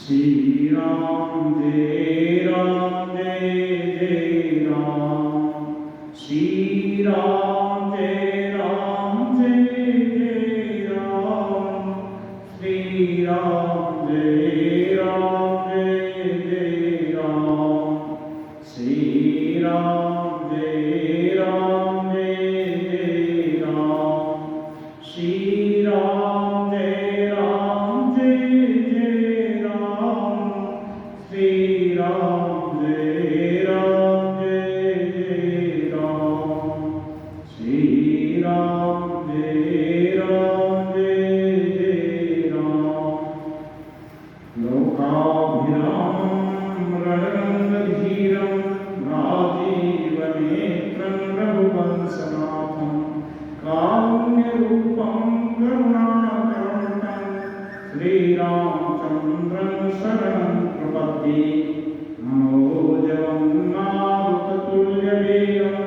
श्री राम जय जय राम। श्री राम जय जय राम। श्री राम जय जय राम। श्री राम जय जय राम। श्री राम जय जय राम। श्री राम जय जय राम। श्री राम जय जय राम। लोकाभिरामं रणरङ्गधीरं राजीवनेत्रं रघुवंशनाथं कारुण्यरूपं करुणाकरं श्रीरामचन्द्रं शरणं प्रपद्ये। मनोजवं मारुततुल्यवेगं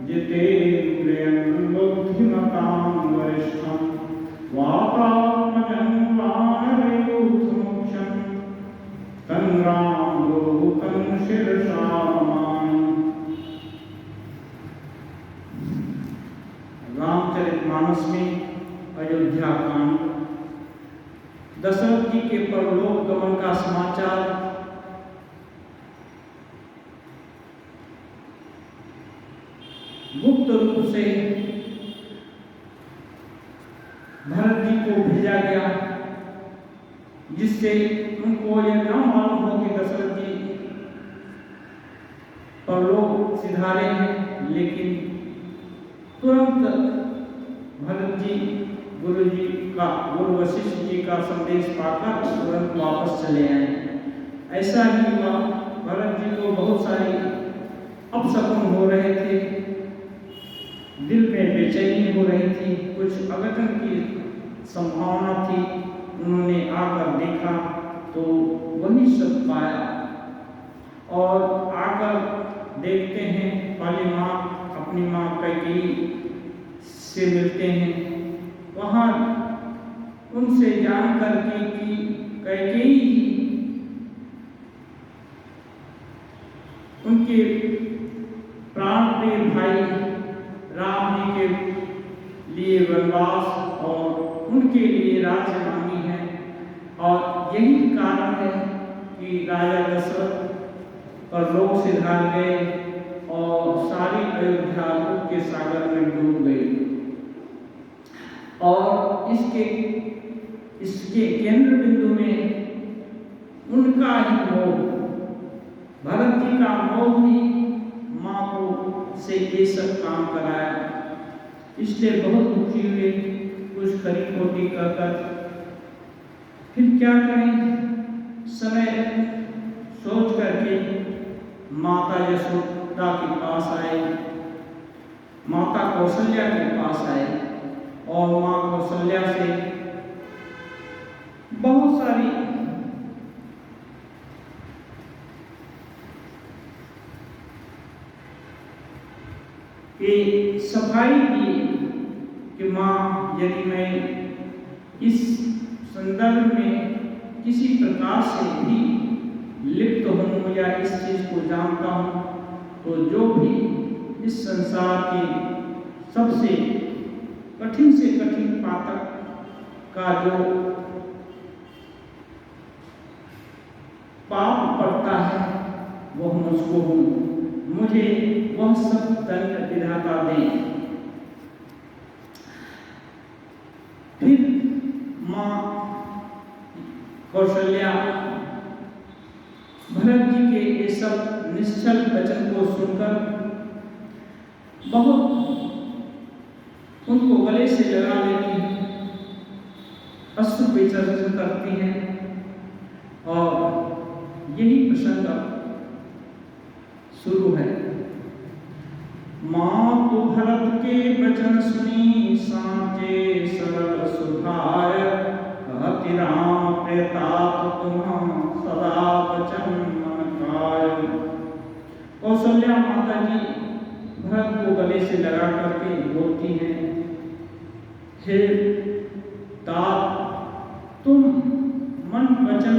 जितेन्द्रियं बुद्धिमतां वरिष्ठं वातात्मजं वानरयूथमुख्यं तं रामदूतं शिरसा नमामि। रामचरितमानस में अयोध्या कांड, दशरथ जी के परलोक गमन का समाचार। गुप्त रूप से भरत जी को भेजा गया, जिससे उनको यह न मालूम हो कि दशरथ जी परलोक सिधारे हैं। लेकिन तुरंत भरत जी गुरु वशिष्ठ जी का संदेश पाकर तुरंत वापस चले आए। ऐसा ही हुआ। भरत जी को बहुत सारी अपशकुन हो रहे थे, दिल में बेचैनी हो रही थी, कुछ अघटन की संभावना थी। उन्होंने आकर देखा तो वही सब पाया। और आकर देखते हैं, पहले अपनी माँ कैकेयी से मिलते हैं। वहाँ उनसे जान करके कि कैकेयी उनके प्राण प्रिय भाई राम जी के लिए वनवास और उनके लिए राज्य मांगी है। और यही कारण है कि राजा दशरथ परलोक सिधार गए और सारी अयोध्या के सागर में डूब गई। और इसके केंद्र बिंदु में उनका ही मोह, भरत जी का मोह ही माँ को से ये सब काम कराया। इसलिए बहुत दुखी हुए, कुछ खरी खोटी कर फिर क्या करें। समय सोच करके माता यशोदा के पास आए, माता कौशल्या के पास आए और माँ कौशल्या से बहुत सारी सफाई दी कि माँ, यदि मैं इस संदर्भ में किसी प्रकार से भी लिप्त हूँ या इस चीज को जानता हूँ, तो जो भी इस संसार के सबसे कठिन से कठिन पातक का जो पाप पड़ता है वह मुझको हूँ, मुझे वह सब दंड विधाता दें। फिर माँ कौशल्या भरत जी के ये सब निश्चल वचन को सुनकर बहुत उनको गले से लगा लेती हैं, अश्रु विसर्जन करती हैं। और यही प्रसंग शुरू है। माँ तो भरत के वचन सुनी साचे सरल सुधार, कहति राम प्रताप तुम सदा वचन मन काय। कौशल्या माता जी भरत को गले से लगा करके बोलती हैं, हे तात, तुम मन वचन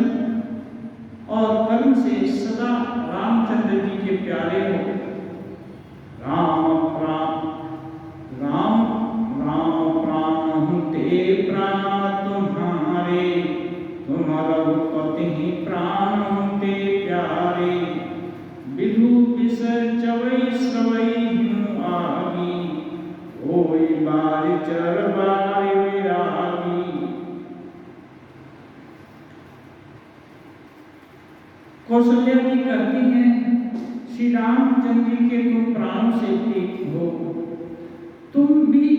कर्म से सदा रामचंद्र जी के प्यारे हो। राम प्राण राम राम प्राण ते प्राण तुम्हारे, तुम रघुपति ही प्राण ते प्यारे। विधु विषय चवई सवई हूँ आगी, होई बारि चर बारि विरागी। कौशल्या जी कहती हैं, श्री रामचंद्र जी के तुम प्राणों से प्रिय हो, तुम भी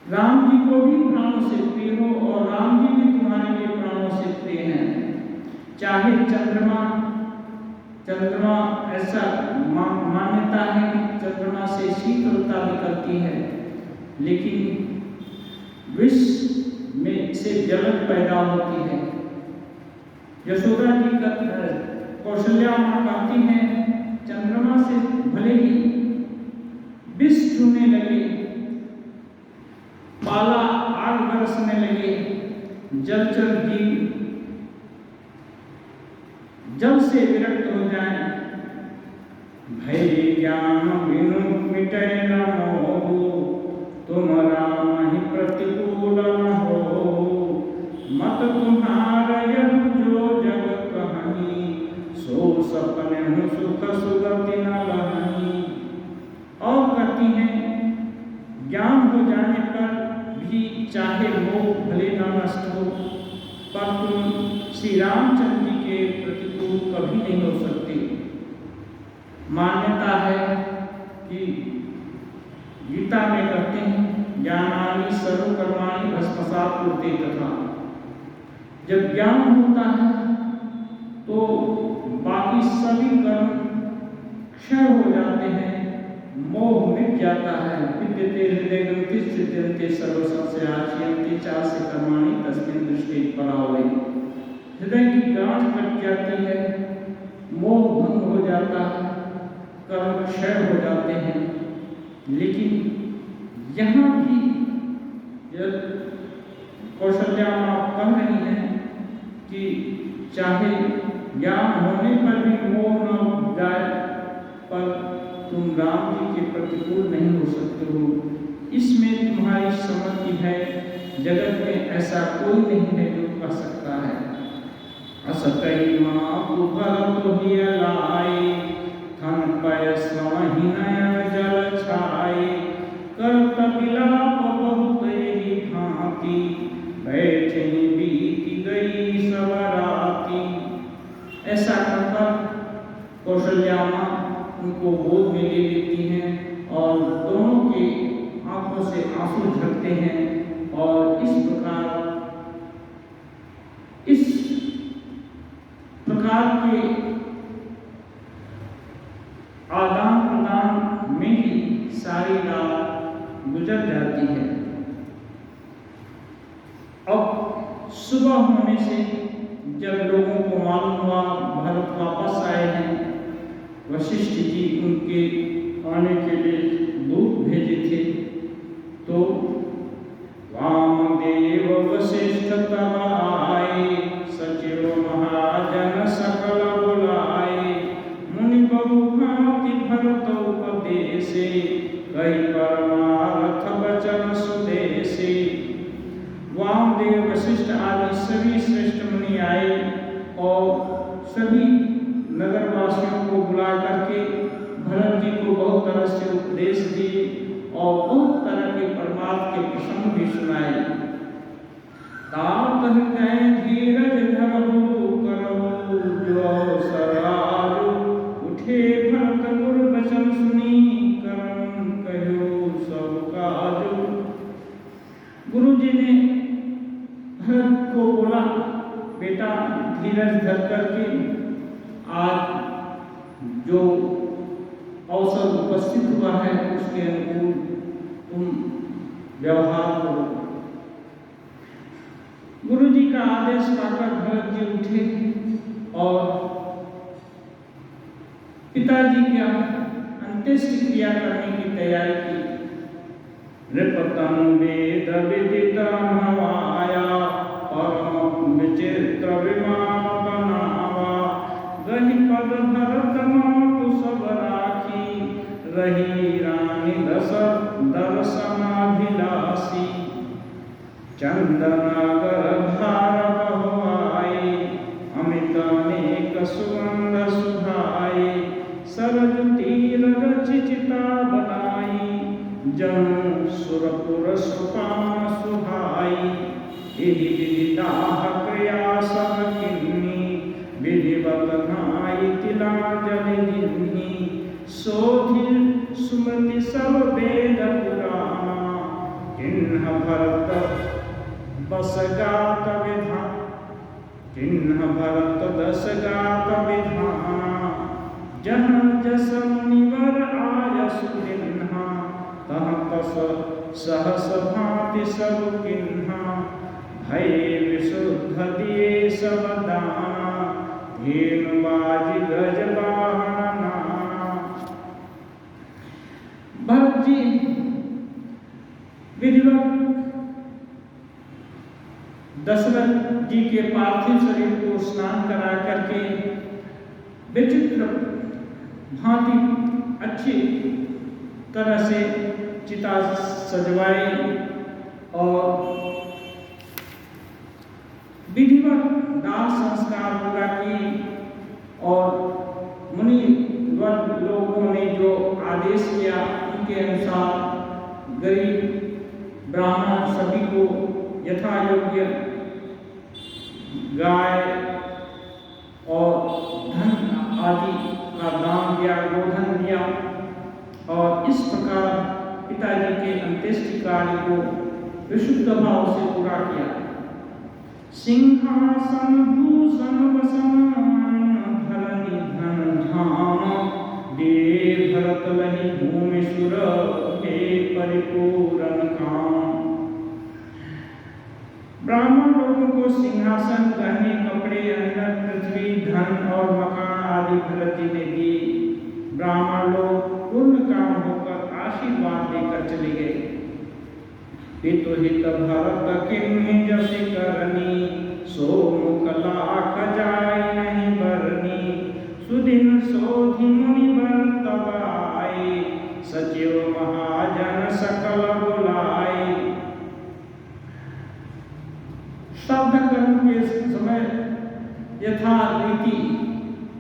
राम जी को भी प्राणों से प्रिय हो और राम जी भी तुम्हारे लिए प्राणों से प्रिय हैं। चाहे चंद्रमा ऐसा मान्यता है कि चंद्रमा से शीतलता निकलती है, लेकिन विष में से जलन पैदा होती है। यशोदा जी कौशल्या मां कहती हैं, चंद्रमा से भले ही विष छूने लगे, पाला आग बरसने लगे, जलचर जीव जल से विरक्त हो जाए, भय ज्ञान बिनु मिटे न मोह, तुम राम ही प्रतिकूल न हो। मत तुम्हारा यह जो जग कहानी, सो सपने हूँ सुख सुगति न लहानी। और कहती हैं, ज्ञान हो जाने पर भी चाहे मोह भले न नष्ट हो, पर तुम श्री रामचंद्र जी के प्रतिकूल कभी नहीं हो सकते। मान्यता है कि गीता में कहते हैं, ज्ञानानि सर्वकर्माणि भस्मसात् कुरुते तथा। जब ज्ञान होता है तो बाकी सभी कर्म क्षय हो जाते हैं, मोह मिट जाता है। विद्यते हृदय ग्रंथि सिद्ध्यन्ते सर्व संशयाच्यन्ते चास्य कर्माणि तस्मिन् दृष्टे परावै। हृदय की गांठ कट जाती है, मोह भंग हो जाता है, कर्म क्षय हो जाते हैं। लेकिन यहाँ भी कौशल्या मां कह रही हैं कि चाहे ज्ञान होने पर भी मोह न जाए, पर तुम राम जी के प्रतिकूल नहीं हो सकते हो। इसमें तुम्हारी समझ है, जगत में ऐसा कोई नहीं है जो कर सकता है। असकई माँ भरत ही लाए, थन पय स्वाहि नयन जल छाए। करत बिलाप बहुत ही भांति, बैठे बीती गई सब राती। ऐसा कहकर कौशल्या मां उनको गोद में ले लेती हैं और दोनों के आंखों से आंसू झरते हैं। और इस प्रकार के आदान प्रदान में ही सारी रात गुजर जाती है। अब सुबह होने से जब लोगों को मालूम हुआ भरत वापस आए हैं, वशिष्ठ जी उनके आने के लिए दूत भेजे थे, तो वामदेव वशिष्ठ तब आए, सचिव महाजन सकल बुलाए। मुनि बहु भांति भरत उपदेशे, कई परमार्थ वचन सुदेशे। वामदेव वशिष्ठ आदि सभी श्रेष्ठ मुनि आए और सभी नगरवासियों को बुला करके भरत जी को बहुत तरह से उपदेश दिए और बहुत तरह के परमार्थ के प्रसंग भी सुनाए। तात हृदय धीरज धरहु करहु, जो सराजु उठे भरत गुर वचन सुनी, करम कहो सब काजु। गुरु जी ने भरत को बोला, बेटा धीरज धर करके आज जो अवसर उपस्थित हुआ है उसके अनुकूल तुम व्यवहार करो। गुरु जी का आदेश पाकर भरत जी उठे और पिताजी की अंत्येष्टि क्रिया करने की तैयारी की। नृपतम वेद विदित नवाया, परम विचित्र विमान रही रानी दर्शनाभिलाषी, चंदनागर भार बहुआई, अमित अनेक सुगंध सुहाई, सरज तीर रचिता बनाई, जनु सुरपुर सुपाम सुहाई, विविधाह क्रिया सब किन्नी, विधिवत नाई तिला जल दिन्ही, सोधि सुमति सब वेद पुराण, किन्ह भरत बस गात विधान, किन्ह भरत दस गात विधान, जहाँ जस मुनिवर आय सुदिन्हा, तहाँ तस सहस भांति सब किन्हा, भय विशुद्ध दिए सब दाना, धेनु बाजी गज वाहन नाना। भरत जी विधिवत दशरथ जी के पार्थिव शरीर को स्नान करा करके विचित्र भांति अच्छी तरह से चिता सजवाई और विधिवत दाह संस्कार पूरा की, और मुनि वर्ग लोगों ने जो आदेश किया उनके अनुसार गरीब ब्राह्मण सभी को यथा योग्य गाय और धन आदि का दान दिया, गोधन दिया, और इस प्रकार पिताजी के अंत्येष्टि कार्य को विशुद्ध भाव से पूरा किया। सिंहासन भूषण वसन धरनी धन धाम, दे भरत लहि भूमि सुर हे परिपूर्ण काम। ब्राह्मण लोगों को सिंहासन, गहने, कपड़े, अन्न, पृथ्वी, धन और मकान आदि भरत जी ने दी। ब्राह्मण लोग पूर्ण काम होकर आशीर्वाद देकर चले गए। पितु हित भरत किन्हि जस करनी, सो मुख लाख जाय नहीं बरनी, सुदिन सोधि मुनि बर तब आए, सचिव महाजन सकल बुलाए। श्राद्ध कर्म के समय यथा रीति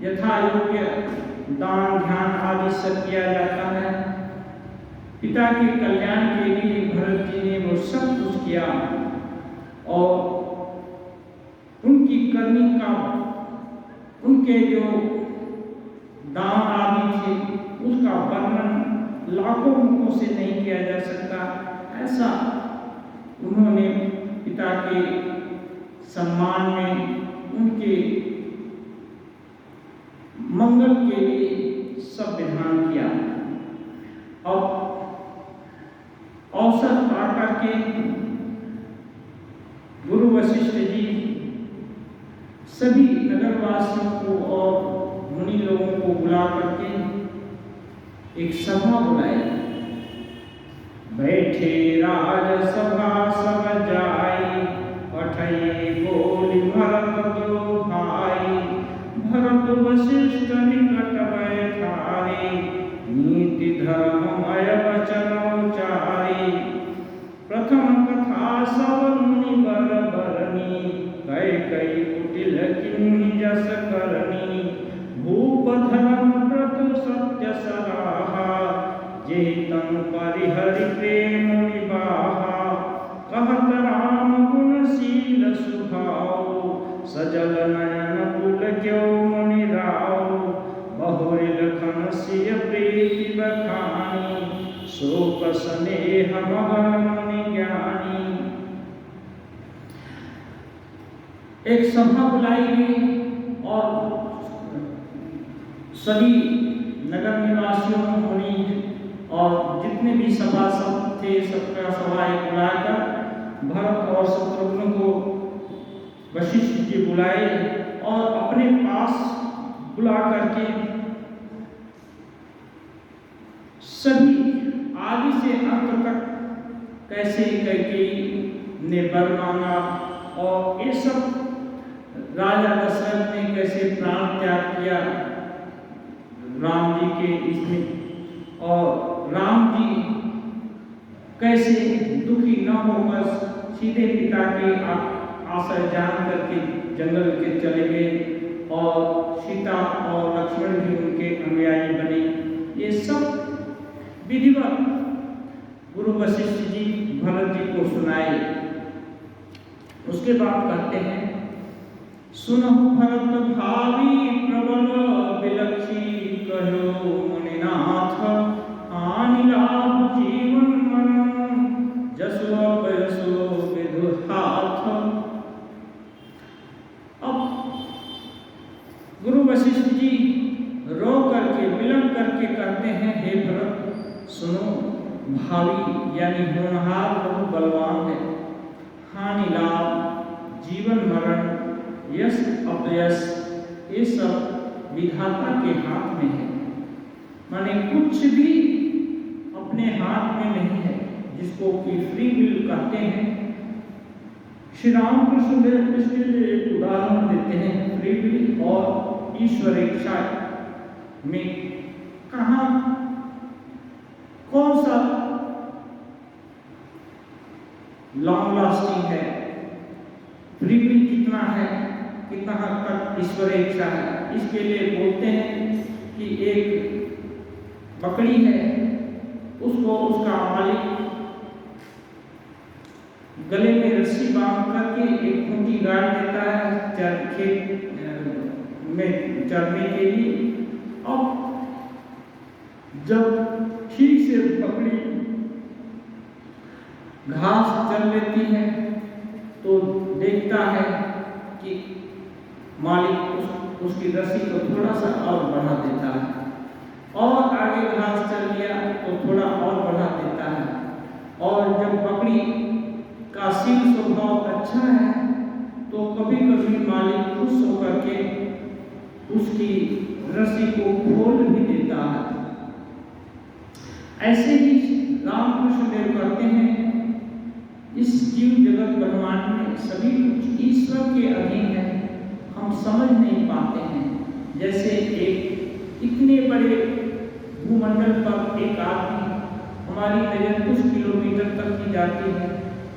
यथा योग्य दान ध्यान आदि सब किया जाता है। पिता के कल्याण के लिए भरत जी ने वो सब कुछ किया, और उनकी करनी का उनके जो दान आदि थे उसका वर्णन लाखों मुखों से नहीं किया जा सकता। ऐसा उन्होंने पिता के सम्मान में, उनके मंगल के लिए सब विधान किया। और अवसर पाकर के गुरु वशिष्ठ जी सभी नगरवासियों को और मुनि लोगों को बुला करके एक सभा बुलाई। बैठे राज सभा सब जाई, पठई बोली भरत दो भाई, भरत वशिष्ठ निकट बैठारे, नीति धर्ममय वचन उचारी। प्रथम कथा सब मुनि बर बरनी, कई कई कुटिल किन्हि जस करनी। भूप धर्म व्रत सत्य सराहा, जेहि तन परिहरि प्रेम निबाहा। कहत राम गुण शील सुभाव, सजल नयन कुल क्यों मुनि राव। बहुरि लखन सिय प्रीति बखानी, शोक स्नेह मगन मुनि ज्ञानी। एक सभा बुलाई गई और सभी नगर निवासियों मुनि और जितने भी सभासद थे सबका सभाएं बुलाकर भरत और शत्रुघ्न को वशिष्ठ जी बुलाए और अपने पास बुला करके सभी आदि से अंत तक कैसे कैकेयी ने वर मांगा और ये सब राजा दशरथ ने कैसे प्राण त्याग किया राम जी के इसमें और राम जी कैसे दुखी न होकर सीधे पिता के आशय जान करके जंगल के चले गए और सीता और लक्ष्मण भी उनके अनुयायी बने। ये सब विधिवत गुरु वशिष्ठ जी भरत जी को सुनाए। उसके बाद कहते हैं, सुनहु भरत भावी प्रबल बिलखी कहो मुनिनाथ, हानि लाभ जीवन मरण जसो अपयसो विदु हाथ। अब गुरु वशिष्ठ जी रो करके विलंब करके कहते हैं, हे भरत सुनो, भावी यानी होनहार बहुत बलवान है, हानि लाभ जीवन मरण यश अपयश ये सब विधाता के हाथ में है। माने कुछ भी अपने हाथ में नहीं है, जिसको कि फ्री विल कहते हैं। श्री रामकृष्ण देव इसके लिए एक उदाहरण देते हैं, फ्री विल और ईश्वर इच्छा में कहाँ कौन सा लॉन्ग लास्टिंग है, फ्री विल कितना है, कितना हद तक ईश्वर इच्छा है। इसके लिए बोलते हैं कि एक बकरी है, उसको उसका मालिक गले में रस्सी बांध करके एक खूंटी गाड़ देता है खेत में चरने के लिए। अब जब ठीक से बकरी घास चर लेती है तो देखता है कि मालिक उसकी रस्सी को थोड़ा सा और बढ़ा देता है, और आगे घास चल लिया तो थोड़ा और बढ़ा देता है। और जब बकरी का शील स्वभाव अच्छा है तो कभी कभी मालिक खुश होकर के उसकी रस्सी को खोल भी देता है। ऐसे ही रामकृष्ण देव कहते हैं, इस जीव जगत ब्रह्मांड में सभी कुछ ईश्वर के अधीन है, हम समझ नहीं पाते हैं। जैसे एक इतने बड़े भूमंडल पर एक आदमी, हमारी नजर कुछ किलोमीटर तक ही जाती है,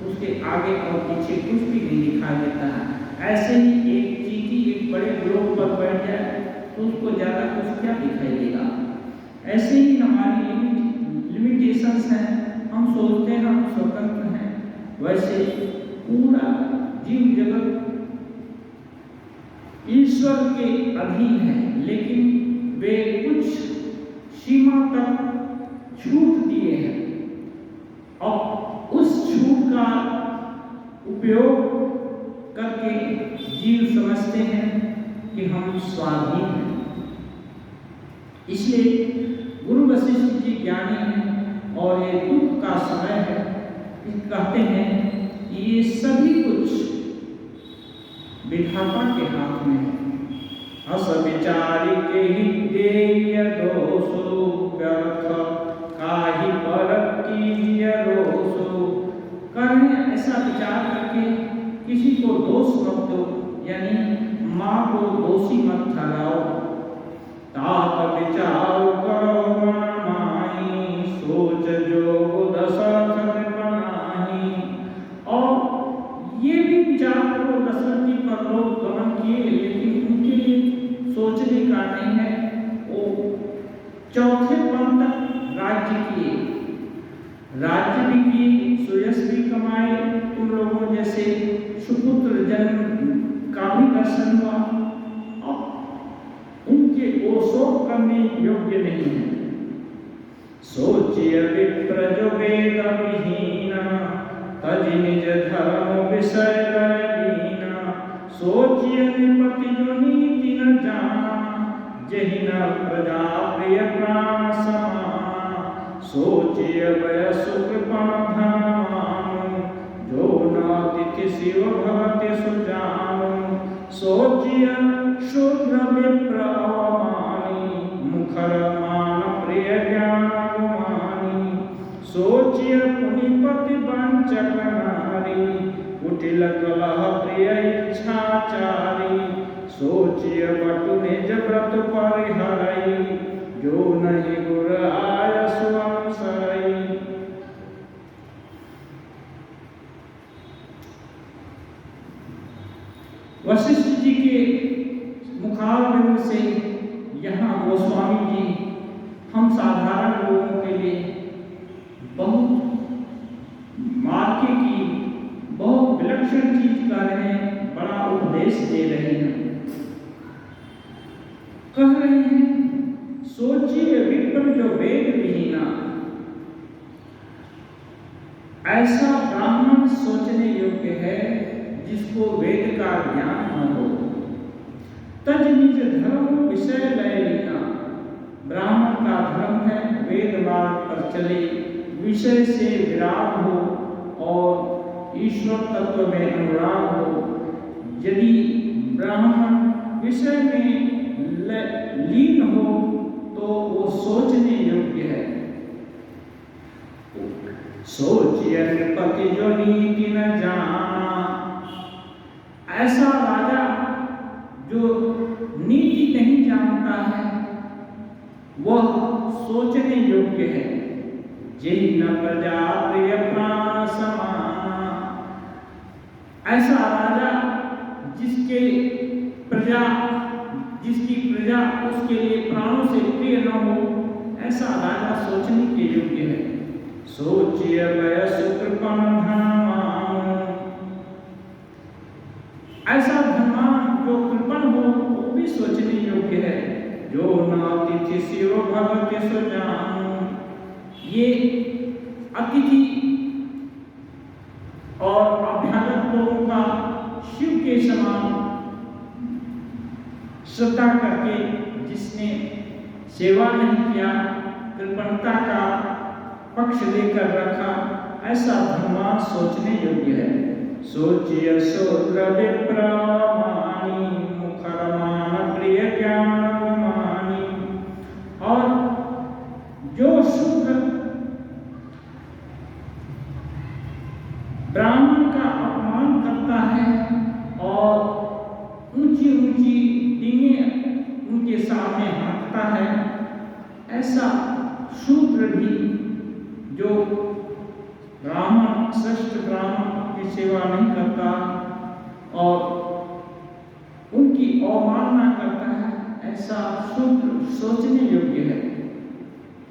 उसके आगे और पीछे कुछ भी नहीं दिखाई देता है। ऐसे ही एक चींटी एक बड़े ग्लोब पर बैठ जाए तो उसको ज्यादा कुछ क्या दिखाई देगा। ऐसे ही हमारी लिमिटेशंस हैं, हम सोचते हैं हम स्वतंत्र हैं, वैसे पूरा जीव जगत ईश्वर के अधीन है, लेकिन वे कुछ सीमा तक छूट दिए हैं और उस छूट का उपयोग करके जीव समझते हैं कि हम स्वाधीन हैं। इसलिए गुरु वशिष्ठ जी ज्ञानी हैं और ये दुख का समय है, कहते हैं कि ये सभी कुछ विधाता के हाथ में है। अस विचारी के ही देय दोषो व्यर्थ काहि परख कीजिय रोषो। करें ऐसा विचार करके किसी को दोष मत दो, यानी माँ को दोषी मत ठहराओ। तात विचार करो मन माही, सोच जो दशरथ बनाही। और ये भी विचार करो, दशरथ जी पर लोग गमन किए, लेकिन उनके लिए सोचने का नहीं है। वो चौथे पद तक राज्य किए, राज्य भी किए, सुयश भी कमाए, तुम लोगों जैसे सुपुत्र जन्म का भी दर्शन हुआ। अब उनके वो शोक करने योग्य नहीं है। सोचिए विप्र जो वेद विहीना, तज निज धर्म विषय लीना। सोचिए निपति जो नीति न जाना, जहि न प्रजा प्रिय प्राण समान। सोचिए वय सुकृपण धनवान, जो न तिथि शिव भगति सुजान। सोचिए शूद्र विप्र अवमानी, मुखर मान प्रिय ज्ञान गुमानी। सोचिए पुनिपति वंचक नारी, कुटिल कलह प्रिय इच्छाचारी। सोचिए बटु निज व्रत परिहरई, जो नहीं गुर आय सुअम सरई। वशिष्ठ जी के मुखारबिंद से यहाँ गोस्वामी जी हम साधारण लोगों के लिए बहुत मार्के की बहुत विलक्षण चीज कर रहे हैं, बड़ा उपदेश दे रहे हैं। कह रहे हैं सोचिए विप्र जो वेद विहीना, ऐसा ब्राह्मण सोचने योग्य है जिसको वेद का ज्ञान न हो। तज निज धर्म विषय लय लीना, ब्राह्मण का धर्म है वेद मार्ग पर चले, विषय से विराग हो और ईश्वर तत्व में अनुराग हो। यदि ब्राह्मण विषय में लीन हो तो वो सोचने योग्य है। सोचिए नृपति जो नीति न जाना, ऐसा राजा जो नीति नहीं जानता है वह सोचने योग्य है। जिन प्रजा प्रिय प्राण समाना, ऐसा राजा जिसकी प्रजा उसके लिए प्राणों से प्रिय न हो, ऐसा राजा सोचने के योग्य है। सोचिए वयस कृपण धनवान, ऐसा धनवान जो कृपण हो वो भी सोचने योग्य है। जो नातिथि शिरो भगति सुजान, ये अतिथि और अभ्यागत लोगों का शिव के समान श्रद्धा करके जिसने सेवा नहीं किया, कृपणता का पक्ष लेकर रखा, ऐसा धनवान सोचने योग्य है। सोचिए शूद्र विप्रमानी, मुखरमान प्रिय ज्ञान मानी, और जो शूद्र ब्राह्मण का अपमान करता है और ऊंची ऊंची डींगे उनके सामने हाँकता है, ऐसा शूद्र भी जो ब्राह्मण श्रेष्ठ ब्राह्मण की सेवा नहीं करता और उनकी अवमानना करता है, ऐसा शूद्र सोचने योग्य है।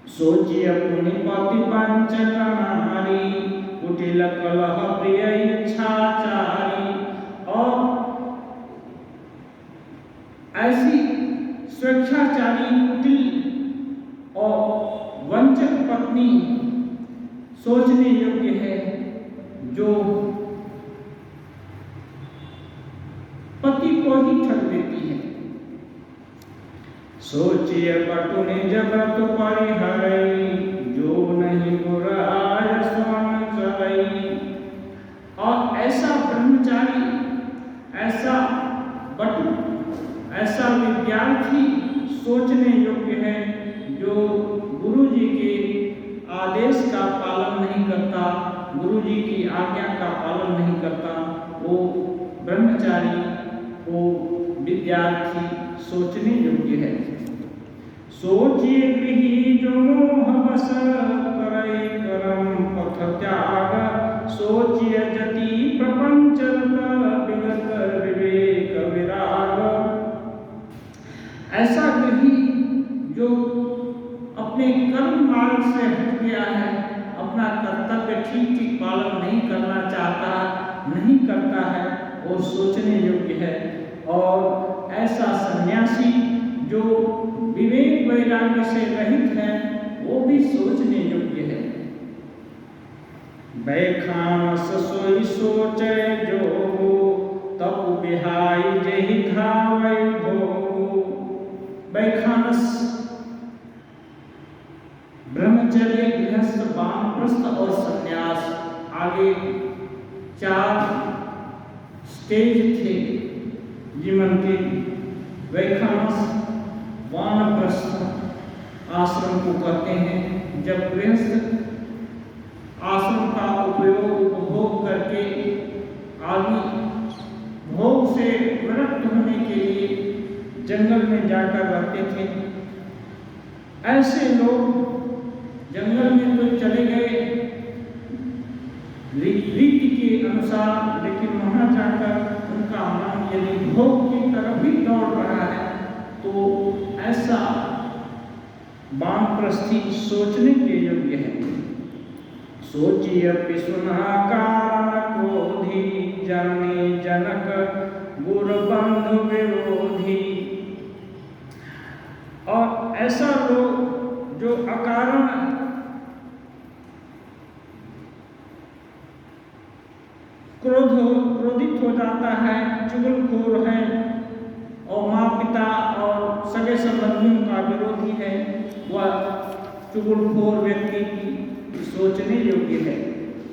सोचिए अपनी पति पंचक नारी, कुटिल कलह प्रिय इच्छाचारी, और ऐसी स्वेच्छाचारी कुटिल और वंचक पत्नी सोचने योग्य है जो पति को ही ठग देती है। सोचिए पटु निज व्रत परिहरई, जो नहीं गुर आय स्वर्ण चलई, और ऐसा ब्रह्मचारी, ऐसा बटु, ऐसा विद्यार्थी सोचने योग्य है जो गुरु जी के आदेश का पालन नहीं करता, गुरु जी की आज्ञा का पालन नहीं करता, वो ब्रह्मचारी, वो विद्यार्थी सोचने योग्य है। सोचिए गृही जो मोह बस करे करम पथ त्याग, सोचिए जति प्रपंच विगत विवेक विराग, ऐसा गृही जो अपने कर्म मार्ग से हट गया है, अपना कर्तव्य ठीक ठीक पालन नहीं करना चाहता, नहीं करता है, वो सोचने योग्य है। और ऐसा सन्यासी जो विवेक वैराग्य से रहित है, वो भी सोचने योग्य है। बैखानस सोई सोचे जो, तप बिहाई जहि धावै भो। बैखानस ब्रह्मचर्य, गृहस्थ, वानप्रस्थ और संन्यास, आगे 4 स्टेज थे जीवन के। वैखानस वानप्रस्थ आश्रम को कहते हैं, जब गृहस्थ आश्रम का उपभोग करके आदि भोग से विरक्त होने के लिए जंगल में जाकर रहते थे। ऐसे लोग जंगल में तो चले गए रीति के अनुसार, लेकिन वहां जाकर उनका मन यदि भोग की तरफ ही दौड़ रहा है तो ऐसा वानप्रस्थी सोचने के योग्य है। सोचिए पिसुना कारण क्रोधी, जननी जनक गुरु बंधु विरोधी। और ऐसा लोग जो अकारण क्रोधित हो जाता है, चुगलखोर है और माँ पिता और सगे संबंधियों का विरोधी है, वह चुगलखोर व्यक्ति की सोचने योग्य है।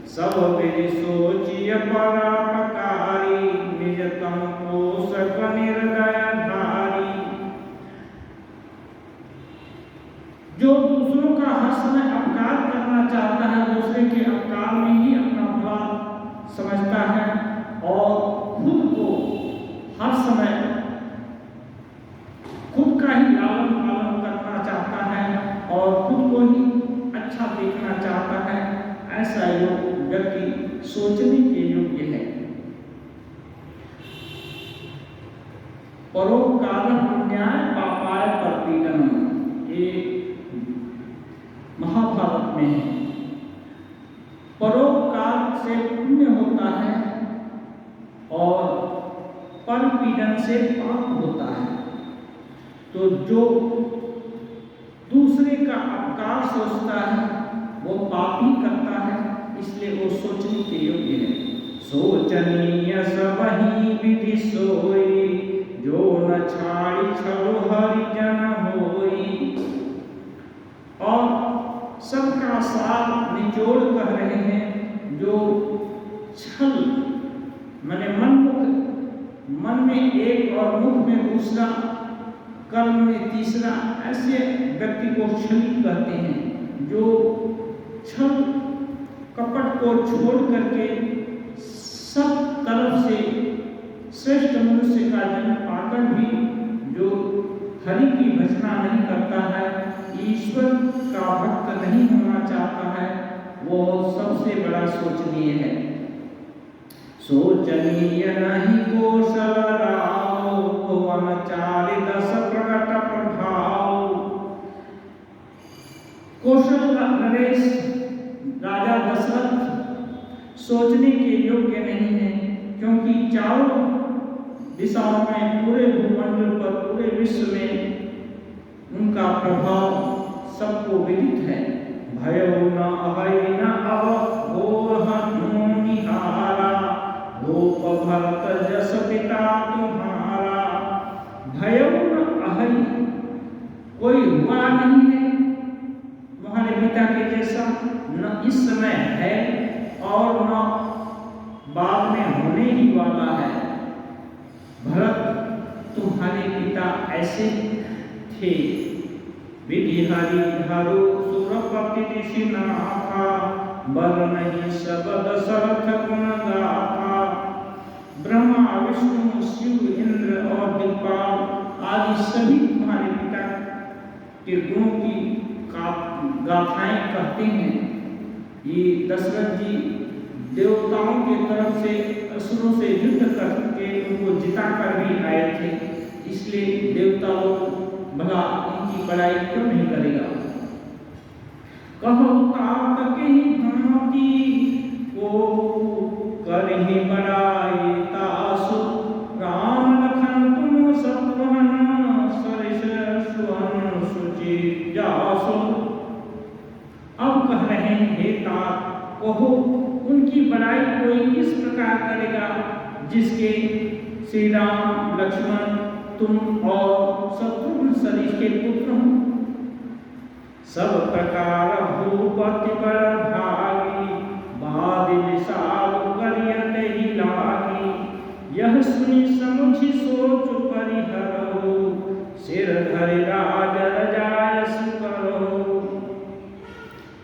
सब मेरी सोचिए परोपकारी, निज तम पोषक निर्दयधारी। जो दूसरों का हर समय अपकार करना चाहता है, दूसरे के अपकार में ही अपना भला समझता है और खुद को हर समय खुद का ही लालन पालन करना चाहता है और खुद को ही अच्छा देखना चाहता है, ऐसा व्यक्ति सोचने के योग्य है। परोपकार न्याय पापाय परपीडनम, ये महाभारत में है। परोपकार से पुण्य होता है और परपीडन से पाप होता है। तो जो दूसरे का अपकार सोचता है वो पाप ही करता है, इसलिए वो सोचने के योग्य है। सोचनीय सबहि विधि सोई, जो न छाड़ी छलो हरिजन होई। और सबका सार निचोड़ कह रहे हैं, जो छल माने मन में एक और मुख में दूसरा, कर्म में तीसरा, ऐसे व्यक्ति को छली कहते हैं। जो छल कपट को छोड़ करके सब तरफ से श्रेष्ठ मनुष्य का जन्म पाकर भी जो हरि की भजना नहीं करता है, ईश्वर का भक्त नहीं होना चाहता है, वो सबसे बड़ा सोचनीय है। सोचनीय नहीं कौशल राव, वनचारि दस प्रकट प्रभाव। कौशल नरेश राजा दशरथ सोचने के योग्य नहीं है, क्योंकि चारों दिशाओं में, पूरे भूमंडल पर, पूरे विश्व में उनका प्रभाव सबको विदित है। भयो न अभय न अब हो निहारा, रूप भरत जस पिता तुम्हारा। भयो न अभय, कोई हुआ नहीं है तुम्हारे पिता के जैसा, न इस समय है और न बाद में होने ही वाला है। भरत तुम्हारे पिता ऐसे थे। विधिहारी धारो सुरपति ऋषि नाथा, बर नहीं सब दशरथ गुण गाथा। ब्रह्मा विष्णु शिव इंद्र और दिक्पाल आदि सभी तुम्हारे पिता के गुणों की गाथाएं कहते हैं। ये दशरथ जी देवताओं की तरफ से असुरों से युद्ध करके उनको जिताकर भी आए थे, इसलिए देवता लोग भला इनकी बड़ाई क्यों नहीं करेगा। कहो तात के ही भांति को करहि बड़ाई तासु, राम लखन तुम सत्वन सरिस सुवन सुचि जासु। अब कह रहे हैं, हे तात, कहो उनकी बड़ाई कोई किस प्रकार करेगा जिसके श्री राम लक्ष्मण तुम और शत्रुघ्न सरिस के पुत्र हो। सब प्रकार भूपति बड़ भागी, बाद विशाल करियत ही लागी। यह सुनी समुझि सोच परिहरो, सिर धरि राज रजायस करो।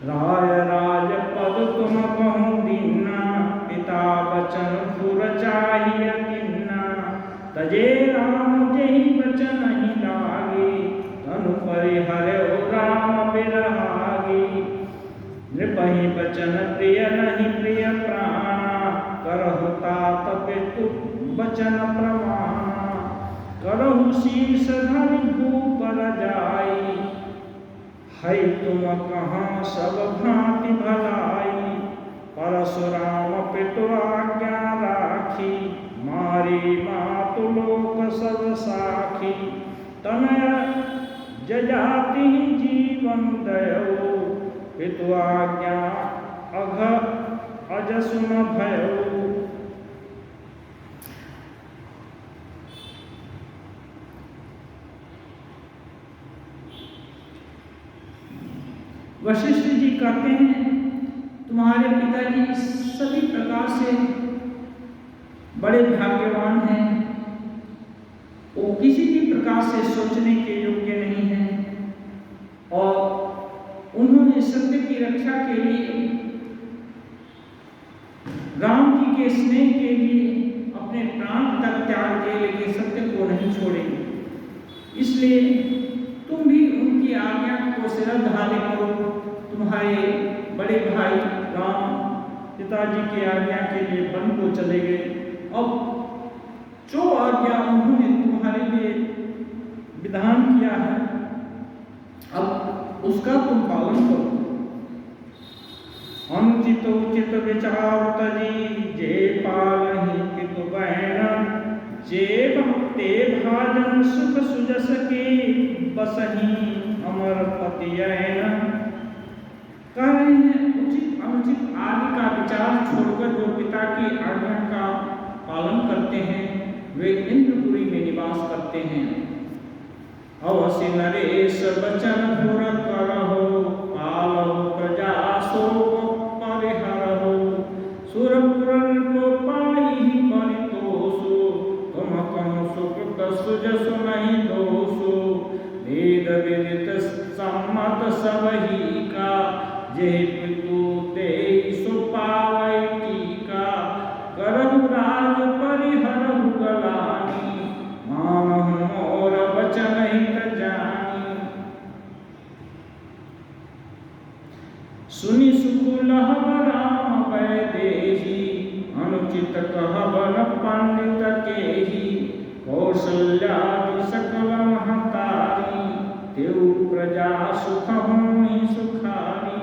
राय राज पद तुम कहूँ दीना, पिता बचन फुर चाहिए किन्ना। तजे राम जेहि बचन ही लागे, अनुपरिहर्यो राम बिरहागी। नृपहि बचन प्रिय नहीं प्रिय प्राणा, करहु तात पितु बचन प्रमाणा। करहु शीस धरि भूपर जाई, है तुम कहाँ सब भांति भलाई। परशुराम पितु आज्ञा राखी, मारी मातु लोक सब साखी। तनय जजाति जीवन दयो, पितु आज्ञा अघ अजसुन भयो। वशिष्ठ जी कहते हैं तुम्हारे पिताजी सभी प्रकार से बड़े भाग्यवान हैं, वो किसी भी प्रकार से सोचने के योग्य नहीं हैं और उन्होंने सत्य की रक्षा के लिए, राम जी के स्नेह के लिए अपने प्राण तक त्याग दिए, लेकिन सत्य को नहीं छोड़ेंगे। इसलिए तुम भी उनकी आज्ञा को श्रद्धाले करो। तुम्हारे बड़े भाई राम पिताजी की आज्ञा के लिए वन को चले गए। अब जो आज्ञा उन्होंने तुम्हारे लिए विधान किया है, अब उसका तुम पालन करो। अनुचित उचित विचार तजी, जे पालहि पितु बहन। जे भक्ते भाजन सुख सुजस के, बसहि अमर पति ऐन। कह रहे हैं उचित अनुचित आदि का विचार छोड़कर जो पिता की आज्ञा का पालन करते हैं, वे इंद्रपुरी में निवास करते हैं। अवश्य नरेश बचन पुर करहो, पालहो प्रजा शोक परिहरहो। सुरपुर को पाई परितोषो, तुम कहु सुकृत सुजस नहीं दोषो। वेद विदित सम्मत सबही का, जे पितु देहि सो पावै टीका। करहु राज परिहरहु गलानी, मानहु मोर बचन हित जानी। सुनि सुख लहब राम वैदेही, अनुचित कहब न पंडित केही। कौशल्यादि सकल महतारी, तेउ प्रजा सुख होई सुखारी।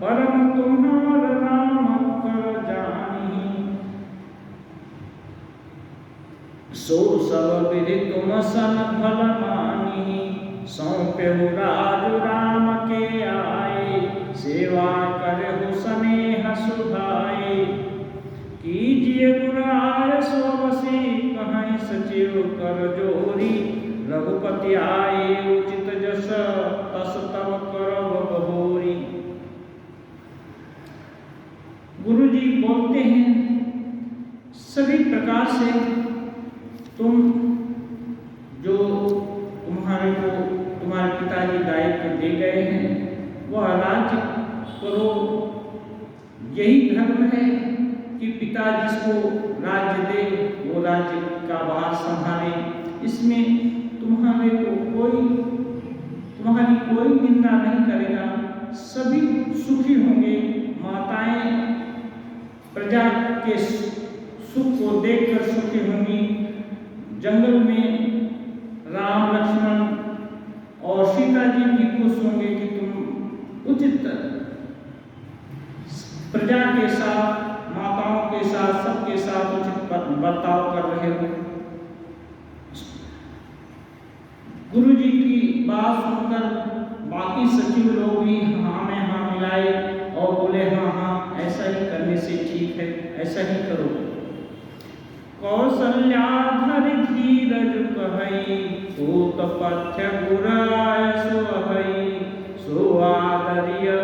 परम तुम्हार राम कर जानी, सो सब विधि तुम सन भल मानी। सौंपेहु राज राम के आए, सेवा करहु स्नेह सुभाए। कीजिए गुरार सो बसी, कहीं सचिव कर जोरी। रघुपति आए उचित जस, तस तब करब बहोरी। गुरु जी बोलते हैं सभी प्रकार से तुम जो तुम्हारे को तुम्हारे पिताजी दायित्व दे गए हैं, वह राज्य करो। यही धर्म है कि पिता जिसको राज्य दे वो राज्य का भार संभाले। इसमें तुम्हारी कोई निंदा नहीं करेगा, सभी सुखी होंगे। माताएं प्रजा के सुख को देखकर सुखी होंगी। जंगल में राम लक्ष्मण और सीता जी भी खुश होंगे कि तुम उचित प्रजा के साथ, माताओं के साथ, सबके साथ उचित बर्ताव कर रहे हो। गुरु जी की बात सुनकर बाकी सचिव लोग भी हाँ में हाँ मिलाए और बोले हाँ हाँ ऐसा ही करने से ठीक है, ऐसा ही करो। कौशल्याधर धीरज कहई, सूत पथ्य गुराय सोहई। सो आदर्य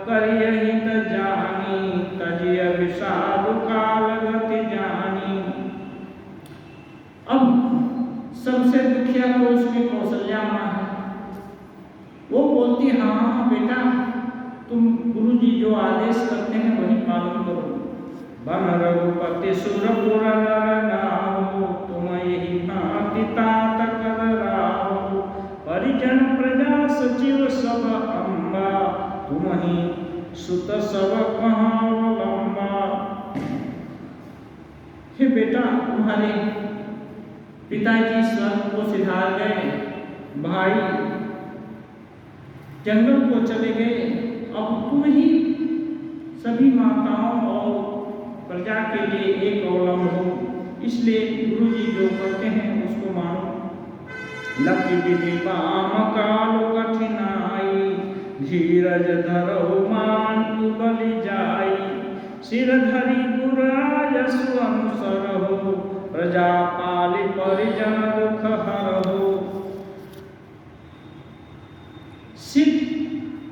करिय हित जानी, तजिय विषाद काल गति जानी। अब सबसे दुखिया तो उसमें कौशल्या माँ है। वो बोलती हाँ हाँ बेटा, तुम गुरु जी जो आदेश करते हैं वही पालन करो। बन रघुपति सुरपुर नर नाहु, तुम यही भांति तात कर राहु। परिजन प्रजा सुत सब अवलंबा। हे बेटा, तुम्हारे पिताजी स्वर्ग को सिधार गए, भाई जंगल को चले गए, अब तुम ही सभी माताओं और प्रजा के लिए एक अवलंब हो। इसलिए गुरु जी जो कहते हैं उसको मानो। लखि विधि काम काल कठिनाई, धीरज धरहु मान तु बलि जाई। सिर धरि गुराज अनुसरहु, प्रजा पालि परिजन दुख हरहु।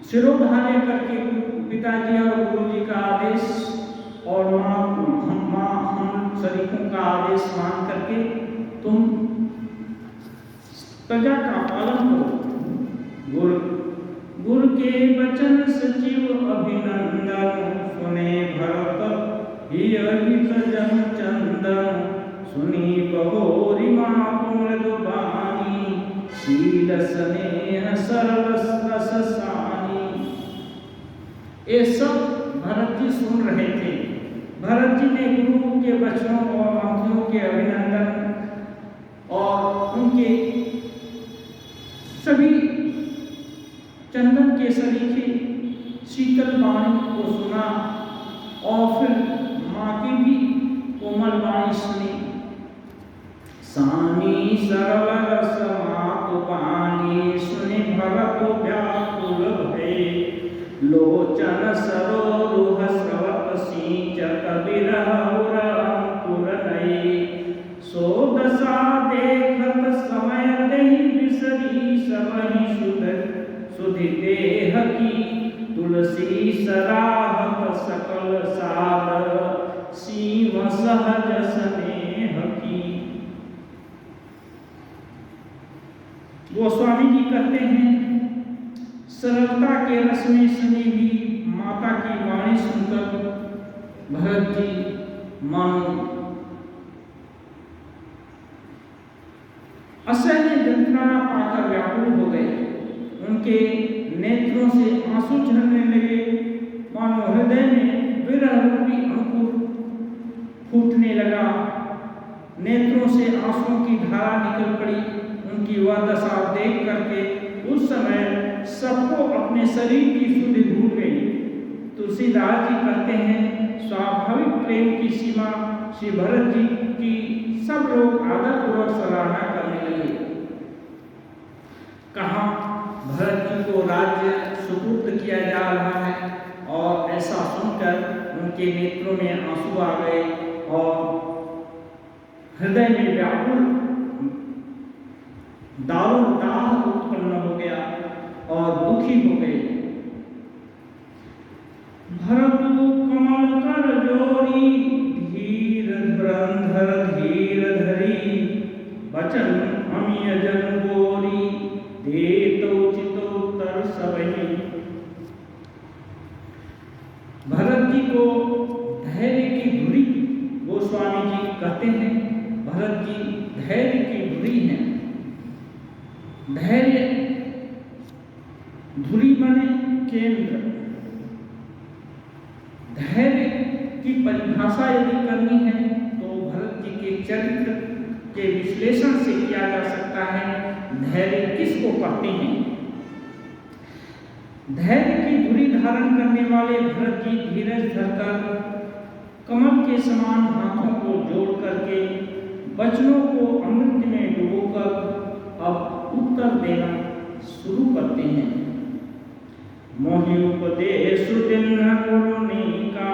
सिरोधार्य करके पिताजी और गुरु जी का आदेश और हम शरीफों का आदेश मान करके तुम प्रजा का पालन करो। गुरु के वचन सचिव अभिनंदन, सुने भरत हित जन चंदन। सुनी बहोरी मातु मृदु बानी, शील स्नेह सरल रस सानी। ये सब भरत जी सुन रहे थे। भरत जी ने गुरु के वचनों और मंत्रियों के अभिनंदन और उनके सभी चंदन के सरीखे शीतल वाणी को सुना और फिर माँ की भी कोमल वाणी सुनी। सानी सरल रस मातु पानी, सुनि भरत व्याकुल भये। लोचन सरोरुह स्रवत सिंचत, बिरहु अंकुर नये। सो दशा देखत समय देहि बिसरी, समहि सुधि देह की। तुलसी सराहत सकल सादर, सीम सहज स्नेह की। गोस्वामी जी कहते हैं, सरलता के रस में सनी हुई माता की वाणी सुनकर भरत जी मानो असह्य यंत्रणा पाकर व्याकुल हो गए। उनके नेत्रों से आंसू झरने लगे, मानो हृदय में विरह रूपी अंकुर फूटने लगा। नेत्रों से आंसुओं की धारा निकल पड़ी। उनकी वह दशा देख करके उस समय सबको अपने शरीर की सुधि भूल गई। तुलसीदास जी कहते हैं, स्वाभाविक प्रेम की सीमा श्री भरत जी की सब लोग आदरपूर्वक सराहना करने लगे। कहा भरत जी को राज्य सुपुर्द किया जा रहा है और ऐसा सुनकर उनके नेत्रों में आंसू आ गए और हृदय में व्याकुल दारुण दाह उत्पन्न हो गया और दुखी हो गए। भरत कमल कर जोरी, धीर धुरंधर धीर धरी। वचन अमिय जन गोरी, देत उचित उत्तर सबहि। भरत जी को धैर्य की धुरी, गोस्वामी जी कहते हैं, भरत जी धैर्य की धुरी हैं। धैर्य धुरी माने केंद्र। धैर्य की परिभाषा यदि करनी है तो भरत जी के चरित्र के विश्लेषण से किया जा सकता है। धैर्य किसको कहते हैं? धैर्य की धुरी धारण करने वाले भरत जी धीरज धरकर कमल के समान हाथों को जोड़ करके वचनों को अमृत में डुबोकर अब उत्तर देना शुरू करते हैं। मोहि उपदेश दिन गुरुनीका,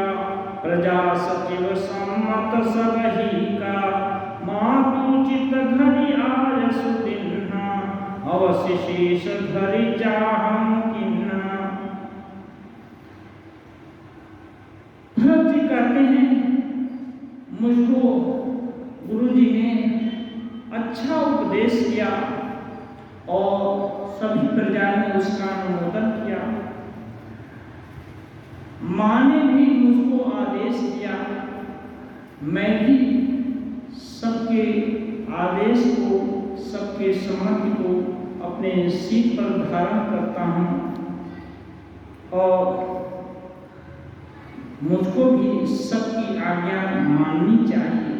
प्रजा सचिव सम्मत सबही का। मातु चित घरि आय सुदिन्हा, अवश्य शेष धरि चाहम किन्हा। भरत जी कहते हैं, मुझको गुरु जी ने अच्छा उपदेश किया और सभी प्रजा ने उसका अनुमोदन किया। माँ ने भी मुझको आदेश दिया, मैं भी सबके आदेश को, सबके सम्मति को अपने सीट पर धारण करता हूँ और मुझको भी सबकी आज्ञा माननी चाहिए।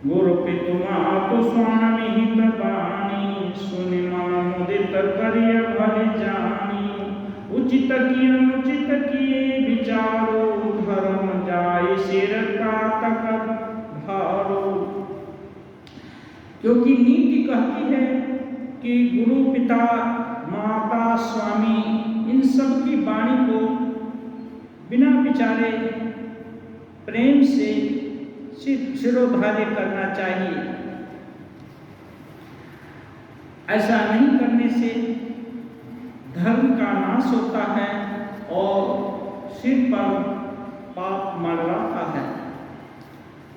गुरु पितुमा तो स्वामी हित बानी, सुनि मन मुदित करिय भले जानी। उचित की अनुचित किए विचारो, धर्म जाय सिर कातक भारो। क्योंकि नीति कहती है कि गुरु पिता माता स्वामी इन सब की वाणी को बिना विचारे प्रेम से शिरोधार्य करना चाहिए। ऐसा नहीं करने से धर्म का नाश होता है और सिर पर पाप मंडराता है।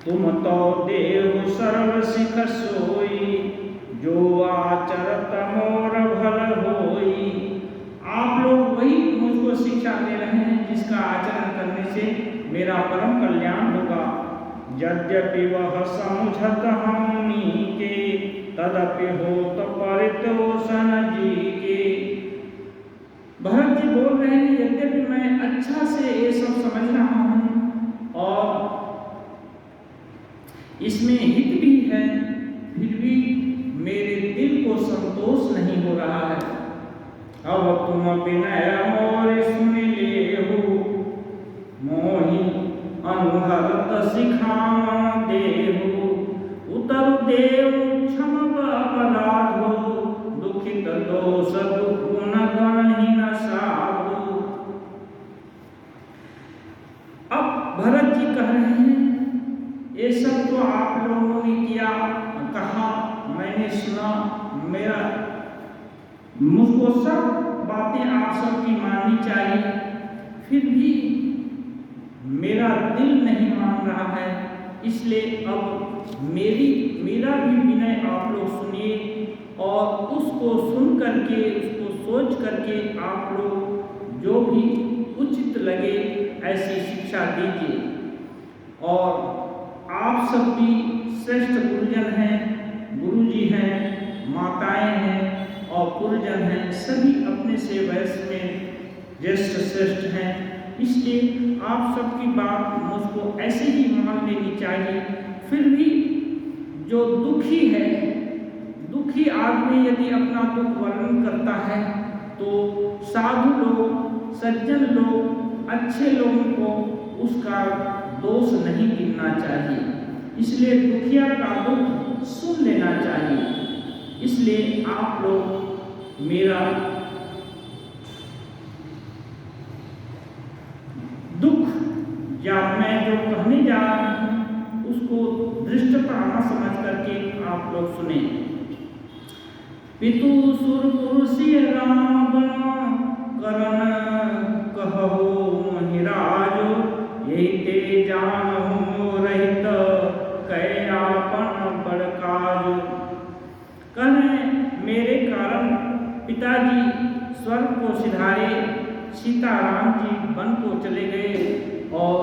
तुम तो देव सर्व सिख सोई, जो आचरत मोर भल होई। आप लोग वही मुझको शिक्षा दे रहे हैं जिसका आचरण करने से मेरा परम कल्याण होगा। यद्यपि वह समुझत हमनी के, तदपि होत परितोषण जी के। भरत जी बोल रहे हैं, यद्यपि मैं अच्छा से ये सब समझ रहा हूँ और इसमें हित भी है, फिर भी मेरे दिल को संतोष नहीं हो रहा है। अब तुम विनय मोर सुन लेहु, मोहि अनुहरत सिखावन देहु। उतर देव क्षम अपराधो, दुखित दोष गुण गणहीन साधु। अब भरत जी कह रहे हैं, ये सब तो आप लोगों ने किया, कहा, मैंने सुना, मेरा मुझको सब बातें आप सबकी माननी चाहिए, फिर भी मेरा दिल नहीं मान रहा है। इसलिए अब मेरा भी विनय आप लोग सुनिए और उसको सुन करके, उसको सोच करके आप लोग जो भी उचित लगे ऐसी शिक्षा दीजिए। और आप सब भी श्रेष्ठ गुरुजन हैं, गुरुजी हैं, माताएं हैं और गुरुजन हैं, सभी अपने से वयस में ज्येष्ठ श्रेष्ठ हैं। इसलिए आप सबकी बात मुझको ऐसे ही मान लेनी चाहिए। फिर भी जो दुखी है, दुखी आदमी यदि अपना दुख वर्णन करता है तो साधु लोग, सज्जन लोग, अच्छे लोगों को उसका दोष नहीं गिनना चाहिए। इसलिए दुखिया का दुख सुन लेना चाहिए। इसलिए आप लोग मेरा दुख या मैं जो कहने जा रहा हूँ उसको दृष्टता न समझ करके आप लोग सुने। पितु सुर पुरुषी राम करण कहु महिराजो, यही ते जानहु रहित कै आपन बड़ काजो। कहें मेरे कारण पिताजी स्वर्ग को सिधारे, सीताराम जी वन को चले गए और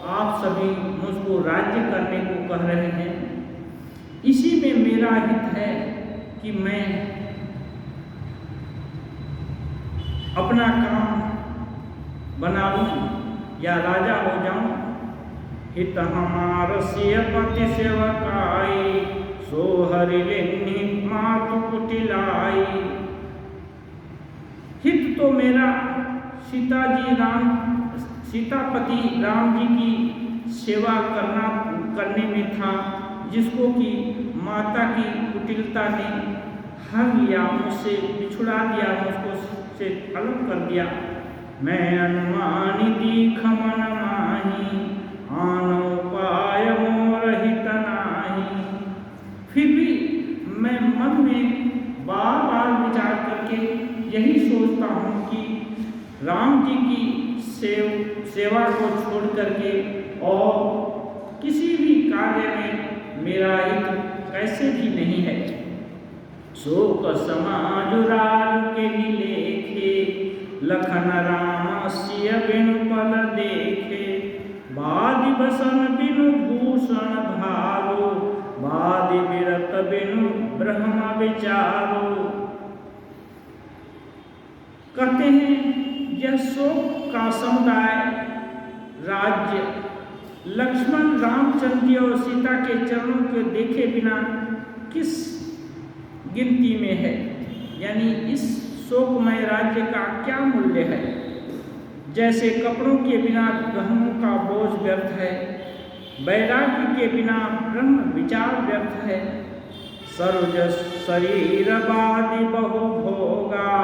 आप सभी मुझको राज्य करने को कह रहे हैं। इसी में मेरा हित है कि मैं अपना काम बना लूं या राजा हो जाऊं। हित हमार सियपति सेवकाई, सो हरि लेनी मातु कुटिलाई। हित तो मेरा सीतापति राम जी की सेवा करने में था, जिसको कि माता की कुटिलता ने हर लिया, मुझसे बिछुड़ा दिया, मुझको से अलग कर दिया। मैं अनुमानी दीख मन माही, आनो पाय मोर हित नाही। फिर भी मैं मन में बार बार विचार करके यही सोचता हूँ कि राम जी की सेवा को छोड़ करके और किसी भी कार्य में मेरा हित कैसे भी नहीं है। शोक समाज राज के ही लेखे, लखन राम सिय बिनु पद देखे। बादि बसन बिनु भूषण भारो, बादि विरत बिनु ब्रह्म विचारो। कहते हैं यह शोक का समुदाय राज्य लक्ष्मण रामचंद्र जी और सीता के चरणों को देखे बिना किस गिनती में है? यानी इस शोकमय राज्य का क्या मूल्य है? जैसे कपड़ों के बिना गहनों का बोझ व्यर्थ है, वैराग्य के बिना ब्रह्म विचार व्यर्थ है। सरोज शरीर बादि बहु भोगा,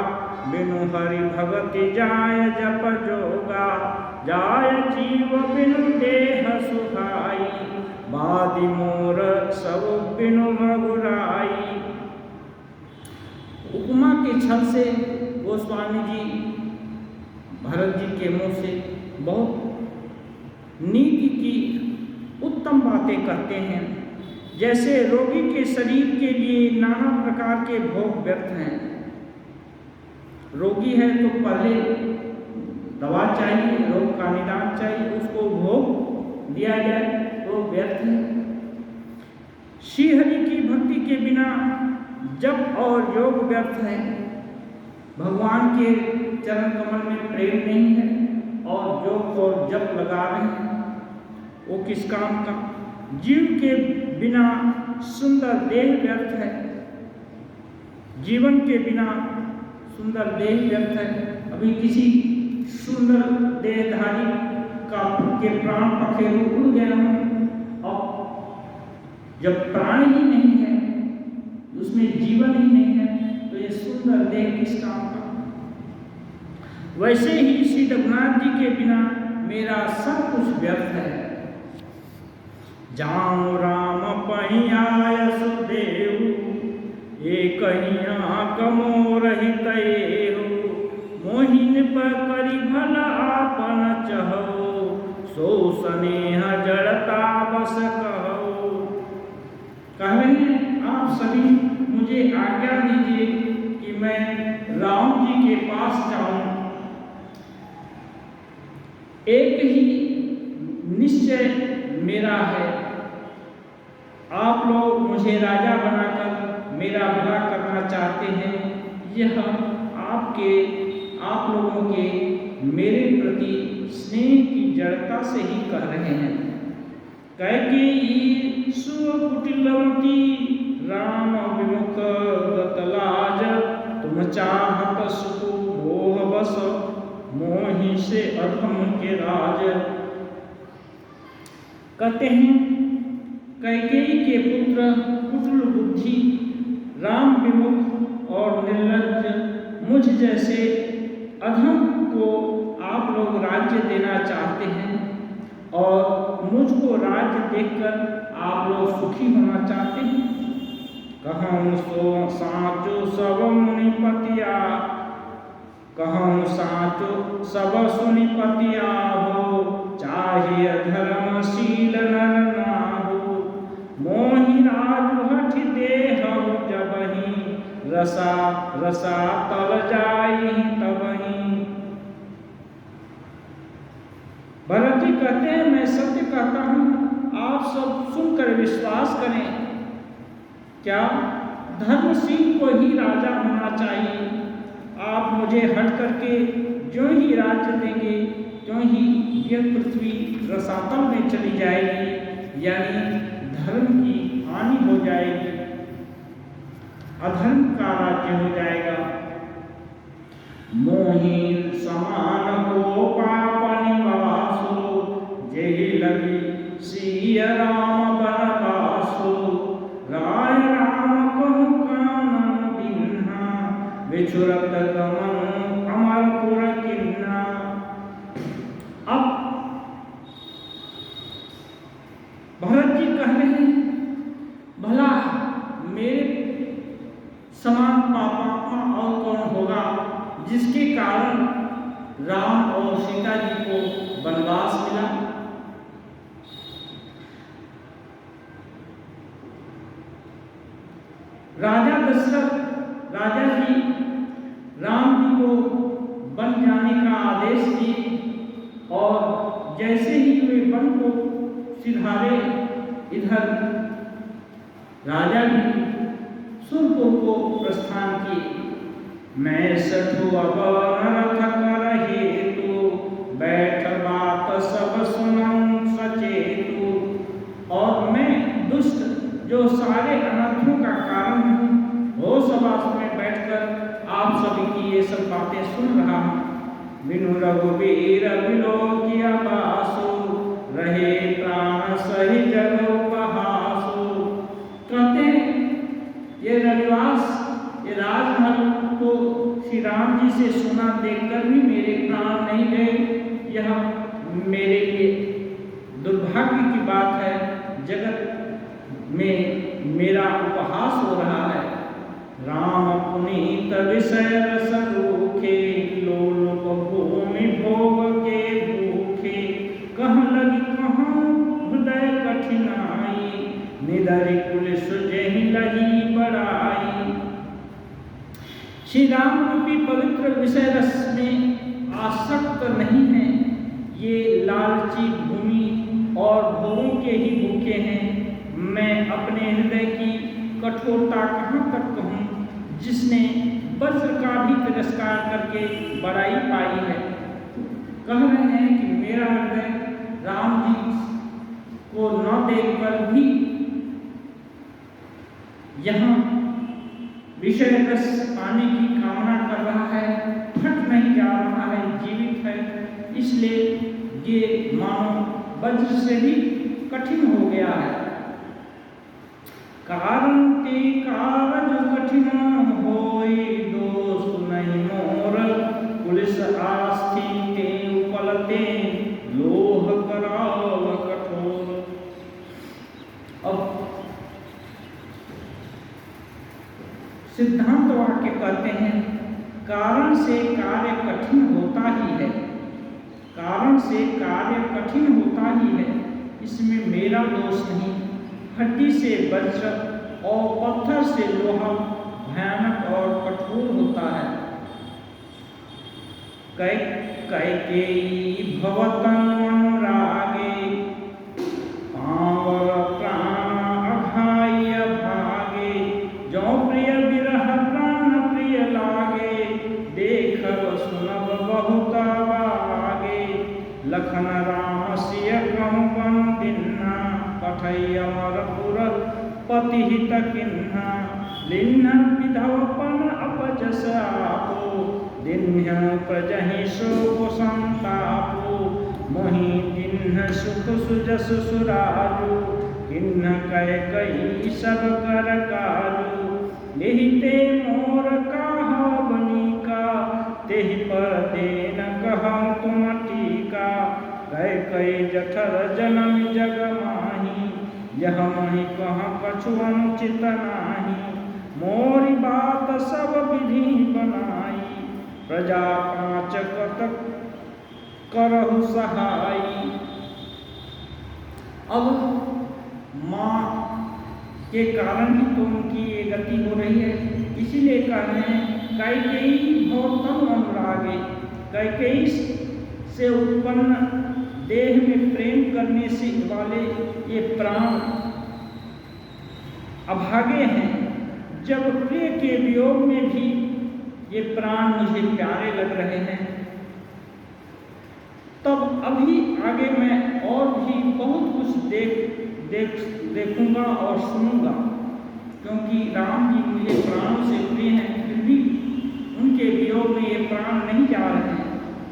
बिनु हरि भगति जाय जप जोगा। जाय जीव बिनु देह सुहाई, बादि मोर सब बिनु रघुराई। उपमा के छल से गोस्वामी जी भरत जी के मुंह से बहुत नीति की उत्तम बातें करते हैं। जैसे रोगी के शरीर के लिए नाना प्रकार के भोग व्यर्थ हैं। रोगी है तो पहले दवा चाहिए, रोग का निदान चाहिए, उसको भोग दिया जाए तो व्यर्थ है। श्री हरि की भक्ति के बिना जप और योग व्यर्थ है। भगवान के चरण कमल में प्रेम नहीं है और योग और जप लगा रहे हैं, वो किस काम का? जीव के बिना सुंदर देह व्यर्थ है। जीवन के बिना सुंदर देह व्यर्थ है। अभी किसी सुंदर देहधारी के प्राण पखेरु उड़ गए हों और जब प्राण ही नहीं है, उसमें जीवन ही नहीं है, तो ये सुंदर देह किस काम का? वैसे ही श्री रघुनाथ जी के बिना मेरा सब कुछ व्यर्थ है। जाऊं राम पहियाय सुदेव, एक कमो रहित मोहिन पर करी भला आपन चहो, सो स्नेह जड़ता बस कहो। कह रहे हैं आप सभी मुझे आज्ञा दीजिए कि मैं राम जी के पास जाऊं। एक ही निश्चय मेरा है, आप लोग मुझे राजा बनाकर मेरा भला करना चाहते हैं। यह आप लोगों के मेरे प्रति स्नेह की जड़ता से ही कह रहे हैं। कैकेयी सुकुटिलवती राम विमुख गतलाज, तुम चाहत सुख भोग बस, मोहि से अधम के राज। कहते हैं कैकेयी के पुत्र कुटिल बुद्धि, राम विमुख और निर्लज्ज मुझ जैसे अधम को आप लोग राज्य देना चाहते हैं और मुझको राज्य देखकर आप लोग सुखी होना चाहते हैं। कहूँ सो साचो सब मुनिपतिया, कहूँ साचो सब सुनिपतिया हो, चाहिए धर्मशील नर नाहु, मोहि राज हठ देह जबहि, रसा रसा तल जाई तबहि। भरत जी कहते हैं मैं सत्य कहता हूँ, आप सब सुनकर विश्वास करें। क्या धर्मशील को ही राजा होना चाहिए? आप मुझे हट करके जो ही राज्य देंगे त्यों ही यह पृथ्वी रसातल में चली जाएगी, यानी धर्म की हानि हो जाएगी, अधर्म का राज्य हो जाएगा। मोहि समान को पाप निवासो, जेहि लगी सिय राम बनवासो, राय राम कहु कानन बिन्हा, बिछुरत गमन अमरपुर किन्हा। अब भरत जी कह रहे हैं भला मेरे समान पापात्मा और कौन होगा जिसके कारण राम और सीता जी को वनवास मिला। राजा दशरथ राजा जी राम जी को वन जाने का आदेश दिए और जैसे ही वे वन को सिधारे, इधर राजा भी सुरपुर को प्रस्थान किए। मैं सठु अब नरथ कर हेतु, बैठ बात सब जो सारे अनर्थों का कारण हूँ, वो सभासद में बैठकर आप सभी की ये सब बातें सुन रहा हूँ। बिनु रघुबीर बिलोकिया बासु, रहे प्राण सही जग उपहासु। कहते हैं ये रविवास, ये राजमहल को श्री राम जी से सुना देखकर भी मेरे प्राण नहीं गए। यह मेरे लिए दुर्भाग्य की बात है। जगत में मेरा उपहास हो रहा है। राम पुनीत विषय रस रूखे, लोलुप भूमि भोग के भूखे। कहाँ लगी कहाँ हृदय कठिनाई, निधरि कुल सुजहि लही बड़ाई। श्री राम रूपी पवित्र विषय रस में आसक्त नहीं है। ये लालची भूमि और भोगों के ही भूखे हैं। मैं अपने हृदय की कठोरता कहाँ तक कहूँ, जिसने वज्र का भी तिरस्कार करके बड़ाई पाई है। कह रहे हैं कि मेरा हृदय राम जी को न देखकर भी यहाँ विषय रस पाने की कामना कर रहा है, फट नहीं जा रहा है, जीवित है। इसलिए ये मानो वज्र से भी कठिन हो गया है। कारण ते कारज कठिन होई, दोष नहीं मोर पुलिस आस्थि ते उपलते, लोह कराव कठोर। अब सिद्धांत वाक्य कहते हैं कारण से कार्य कठिन होता ही है। कारण से कार्य कठिन होता ही है, इसमें मेरा दोष नहीं। हड्डी से वज्र और पत्थर से लोहा भयानक और कठोर होता है। कैकेयी भवतं अनुरागे, पावर प्राण अघाय भागे। जो प्रिय विरह प्राण प्रिय लागे, देखब सुनब बहुत आगे। लखन राम सिय कहूँ बन दिन्ना, पठै अमरपुर पति हित किन्हा। लिन्ह विधवपन अपजस आपो, दिन्ह प्रजहि शोक संतापो। मोहि दिन्ह सुख सुजस सुराजु, किन्ह कैकेयी सब कर काजु। यही ते मोर काहा बनिका, तेहि पर देन कहूँ तुम टीका। कैकेयी जठर जनम जग माही, यह महि कहाँ कछु अनुचित नाही। मोरी बात सब विधि बनाई, प्रजा पाँच कतक करहु सहाई। अब माँ के कारण ही तो उनकी ये गति हो रही है। इसीलिए कह रहे हैं कैकेयी भवतं अनुरागे। कैकेयी से उत्पन्न देह में प्रेम करने से वाले ये प्राण अभागे हैं। जब प्रिय के वियोग में भी ये प्राण मुझे प्यारे लग रहे हैं, तब अभी आगे मैं और भी बहुत कुछ देखूंगा और सुनूंगा। क्योंकि राम जी मुझे प्राणों से प्रिय हैं, फिर भी उनके वियोग में ये प्राण नहीं जा रहे हैं।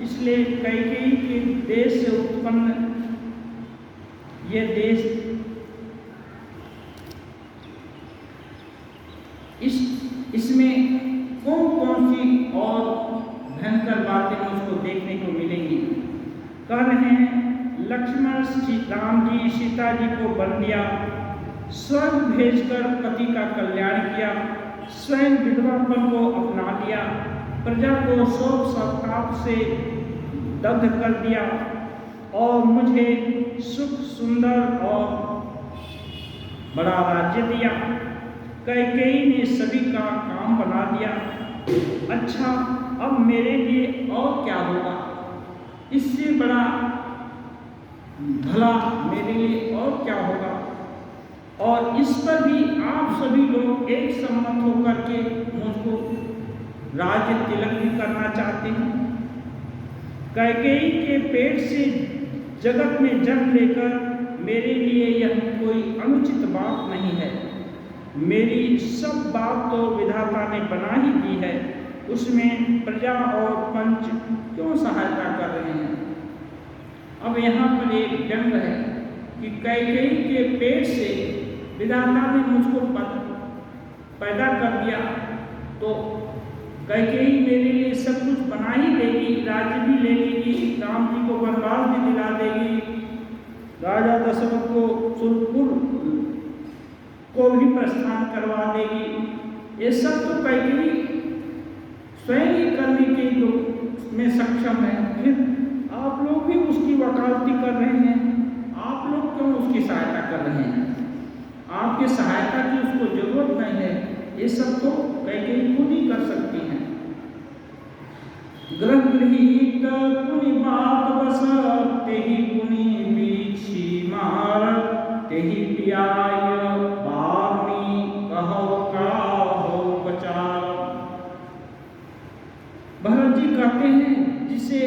इसलिए कैकेयी के देश से उत्पन्न ये देश इसमें कौन कौन सी और भयंकर बातें मुझको देखने को मिलेंगी। कह रहे हैं लक्ष्मण राम जी सीता जी को वन दिया, स्वर्ग भेजकर पति का कल्याण किया, स्वयं विधवापन को अपना लिया, प्रजा को शोक संताप से दग्ध कर दिया और मुझे सुख सुंदर और बड़ा राज्य दिया। कैकेयी ने सभी का काम बना दिया। अच्छा, अब मेरे लिए और क्या होगा? इससे बड़ा भला मेरे लिए और क्या होगा? और इस पर भी आप सभी लोग एक सम्मत होकर के मुझको राज्य तिलक भी करना चाहते हैं। कैकेयी के पेट से जगत में जन्म लेकर मेरे लिए यह कोई अनुचित बात नहीं है। मेरी सब बात तो विधाता ने बना ही दी है, उसमें प्रजा और पंच क्यों सहायता कर रहे हैं। अब यहाँ पर एक व्यंग है कि कैकेयी के पेट से विधाता ने मुझको पैदा कर दिया, तो कैकेयी मेरे लिए सब कुछ बना ही देगी, राज्य भी ले लेगी, राम जी को वनवास भी दिला देगी, राजा दशरथ को सुरपुर को भी प्रस्थान करवा देगी। ये सब तो कैकेयी स्वयं ही करने के जो में सक्षम है, फिर आप लोग भी उसकी वकालती कर रहे हैं, आप लोग क्यों उसकी सहायता कर रहे हैं। आपकी सहायता की उसको जरूरत नहीं है, ये सब तो कैकेयी खुद ही कर सकती हैं। ग्रह गृहीत पुनि बात बस, तेहि पुनि बीछी मार, तेहि पियाय बारनी कहो काहो बचार। भरत जी कहते हैं जिसे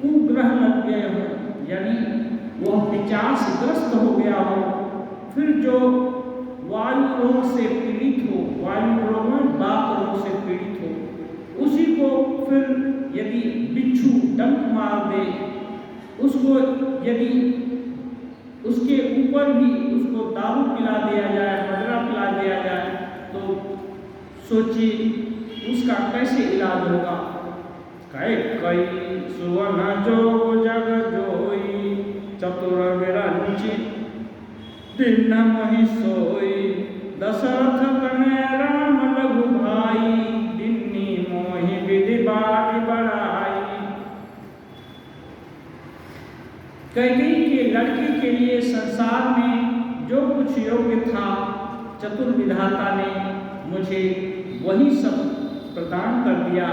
कुग्रह लग गए हो, यानी वह पिचासग्रस्त हो गया हो, फिर जो वायु रोग से पीड़ित हो, वायु रोग में बात रोग से पीड़ित हो, उसी को फिर यदि बिच्छू डंक मार दे, उसको यदि उसके ऊपर भी उसको दारू पिला दिया जाए, मदरा पिला दिया जाए, तो सोचिए उसका कैसे इलाज होगा। कई सुवर्ण जो जग जोई, चतुर विरंचित दिन मही सोई, दशरथ कने राम लघु भाई, दिन्नी मोहि विधि बारी बढ़ाई। कैकेयी के लड़के के लिए संसार में जो कुछ योग्य था, चतुर विधाता ने मुझे वही सब प्रदान कर दिया,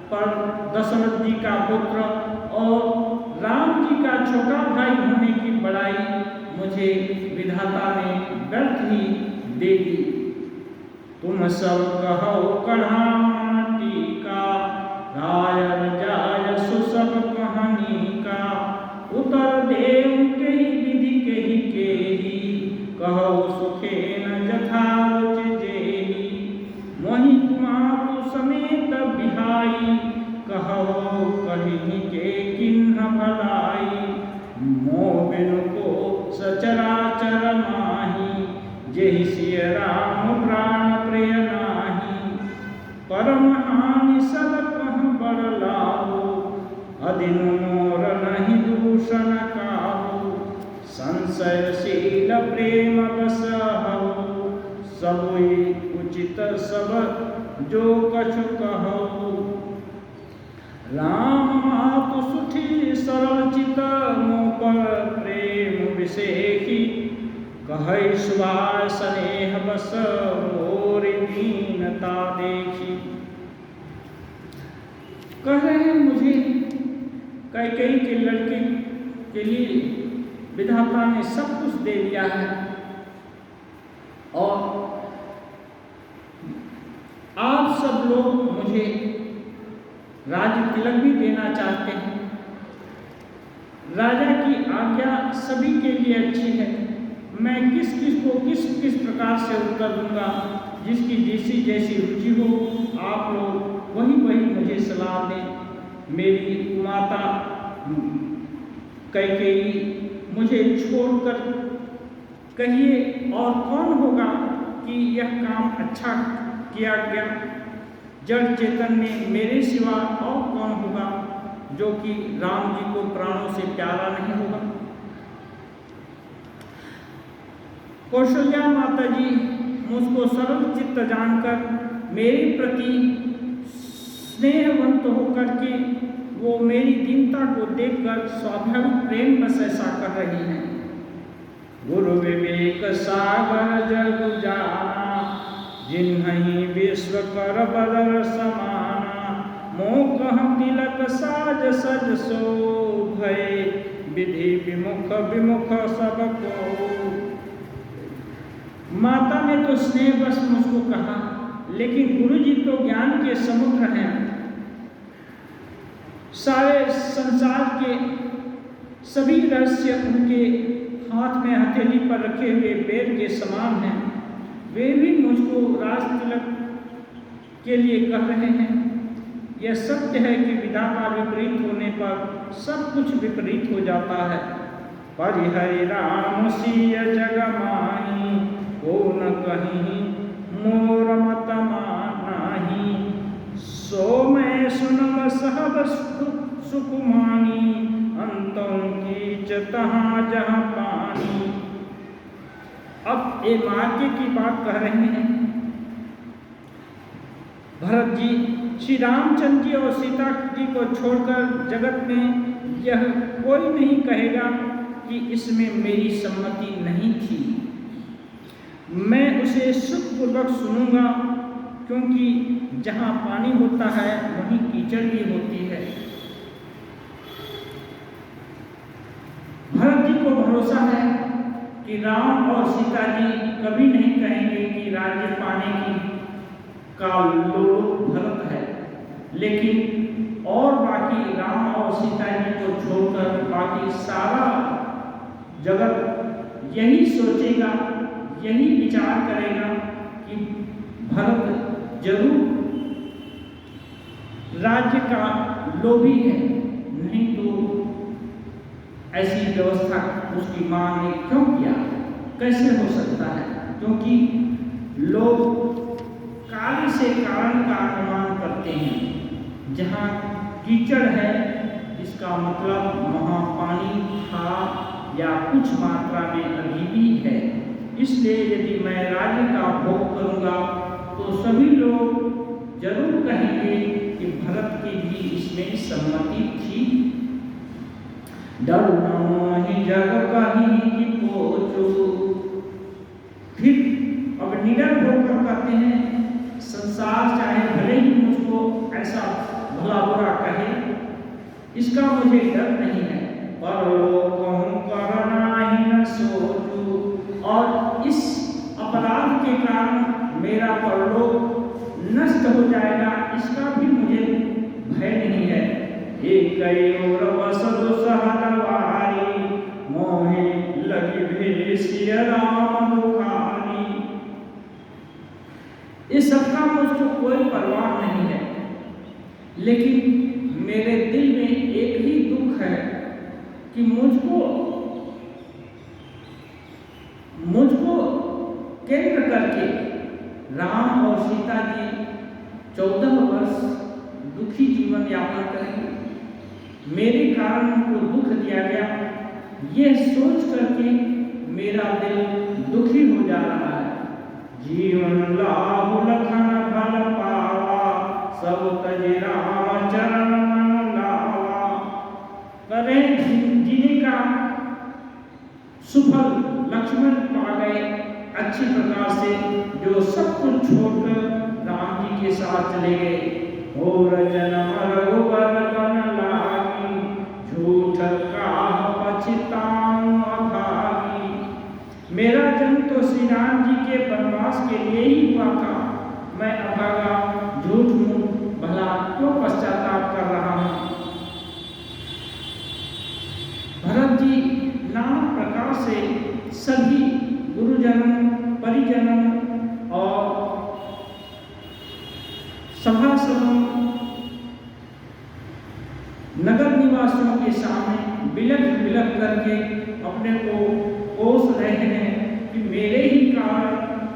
पर दशरथ जी का पुत्र और राम जी का छोटा भाई होने की बड़ाई मुझे विधाता ने व्यर्थ ही दे दी। तुम सब कहो कढ़ा माटी का, राय जाय सुसब कहानी का, उतर देव कही विधि कही कहो सुखे न जथा रुचि जेहि, मोहि कुमार समेत बिहाई, कहो कहीं के किन्ह भलाई, मोह बिनु को सचराचर माही, जेहि सिय राम प्राण प्रिय नाही, परम हानि सब कह बड़ लाभो, अदिन मोर नहीं दूषण काहू, संशयशील प्रेम बस हऊ, सबुई उचित सब जो कछु कहू, राम मातु सुठी सरल चित, मोह पर प्रेम विषेखी, कहै सुभाय स्नेह बस, मोर दीनता देखी। कह रहे हैं मुझे कैकेयी के लड़के के लिए विधाता ने सब कुछ दे दिया है, और आप सब लोग मुझे राज्य तिलक भी देना चाहते हैं। राजा की आज्ञा सभी के लिए अच्छी है, मैं किस किस को किस किस प्रकार से उत्तर दूंगा, जिसकी जैसी जैसी रुचि हो आप लोग वही वही मुझे सलाह दें। मेरी माता कैकेयी मुझे छोड़कर कहिए और कौन होगा कि यह काम अच्छा किया गया। जड़ चेतन में मेरे सिवा और कौन होगा जो कि राम जी को प्राणों से प्यारा नहीं होगा। कौशल्या माता जी मुझको सरल चित्त जानकर मेरे प्रति स्नेहवंत होकर के वो मेरी दीनता को देखकर स्वाभाविक प्रेम बस ऐसा कर रही हैं। गुरु विवेक सागर जग जाना, जिन्हीं विश्व कर बदर समाना, मोह कह तिलक साज सज सो भय, विधि विमुख विमुख सबको। माता ने तो स्नेह बस मुझको कहा, लेकिन गुरुजी तो ज्ञान के समुद्र हैं, सारे संसार के सभी रहस्य उनके हाथ में हथेली पर रखे हुए वेद के समान हैं। वे भी मुझको राज तिलक के लिए कह रहे हैं। यह सत्य है कि विधा का विपरीत होने पर सब कुछ विपरीत हो जाता है। परिहरि राम सिय जग माही, को न कहीं मोर मत मानाही। सो मैं सुनब सहब सुख मानी, अंतों की तहाँ जहाँ पानी। अब ये मार्ग की बात कह रहे हैं भरत जी। श्री रामचंद्र जी और सीता जी को छोड़कर जगत में यह कोई नहीं कहेगा कि इसमें मेरी सम्मति नहीं थी। मैं उसे सुखपूर्वक सुनूंगा, क्योंकि जहाँ पानी होता है वहीं कीचड़ भी होती है। भरत जी को भरोसा है कि राम और सीता जी कभी नहीं कहेंगे कि राज्य पाने की का लोभ भरत है। लेकिन और बाकी राम और सीता जी को छोड़कर बाकी सारा जगत यही सोचेगा, यही विचार करेगा कि भरत जरूर राज्य का लोभी है, नहीं तो ऐसी व्यवस्था उसकी मां ने क्यों किया, कैसे हो सकता है? क्योंकि लोग कार्य से कारण का अनुमान करते हैं। जहाँ कीचड़ है इसका मतलब वहाँ पानी था या कुछ मात्रा में अभी भी है। इसलिए यदि मैं राज्य का भोग करूँगा तो सभी लोग जरूर कहेंगे कि भरत की भी इसमें सम्मति थी। डर नहीं जग कहीं की पोचो। फिर अब निडर होकर कहते हैं संसार चाहे भले ही मुझको ऐसा भला बुरा कहे, इसका मुझे डर नहीं है। परलोकहु करना ही न सोचू। और इस अपराध के कारण मेरा परलोक नष्ट हो जाएगा, इसका भी मुझे भय नहीं है। एक और बसदु सहदवारी, मोहे लगी भेसिय राम दुखारी। इस सबका मुझको कोई परवाह नहीं है, लेकिन मेरे दिल में एक ही दुख है कि मुझको केंद्र करके राम और सीता जी 14 वर्ष दुखी जीवन यापन करेंगे। मेरे कारण उनको दुख दिया गया, यह सोच करके मेरा दिल दुखी हो जा रहा है। जीवन लाभ लखन फल पावा, सब तज राम चरण मन लावा। करें जीने का सुफल लक्ष्मण पा गए अच्छी प्रकार से, जो सब कुछ छोड़कर राम जी के साथ चले गए। और जन्म रघुबर बन लागी, झूठ काह पछताऊं अभागी। मेरा जन्म तो श्री राम जी के वनवास के लिए ही हुआ था, मैं अभागा झूठ मूठ भला क्यों पश्चाताप कर रहा हूँ। भरत जी नाना प्रकार से सभी गुरुजनों, परिजनों और सभासदों, नगर निवासियों के सामने बिलख करके अपने को कोस रहे हैं कि मेरे ही कारण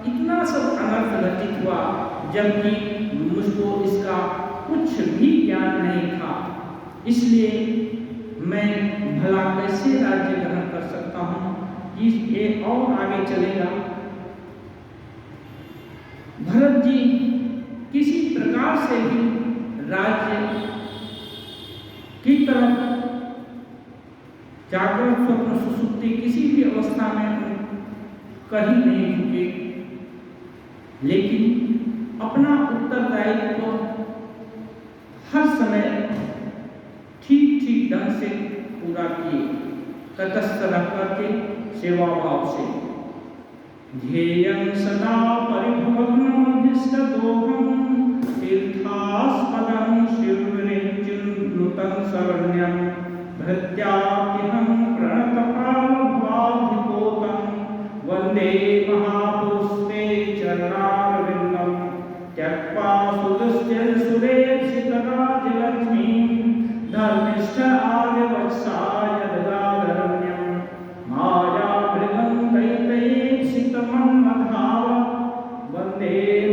इतना सब अनर्थ घटित हुआ, जबकि मुझको इसका कुछ भी ज्ञान नहीं था। इसलिए मैं भला कैसे राज्य ग्रहण कर सकता हूँ। ये और आगे चलेगा। भरत जी किसी प्रकार से भी राज्य की तरफ जागृत स्वप्न सुसुप्ति किसी भी अवस्था में कहीं नहीं झुके, लेकिन अपना उत्तरदायित्व हर समय ठीक ढंग से पूरा किए, तटस्थ रह करके सेवा भाव से। ध्येयं सदा परिभवग्नमधिष्ठदोहं, तीर्थास्पदं शिवरिञ्चिनुतं शरण्यं। भृत्याप्यहं प्रणतपालभवाधिपोतं, वन्दे महापुरुषे चरणं ढेर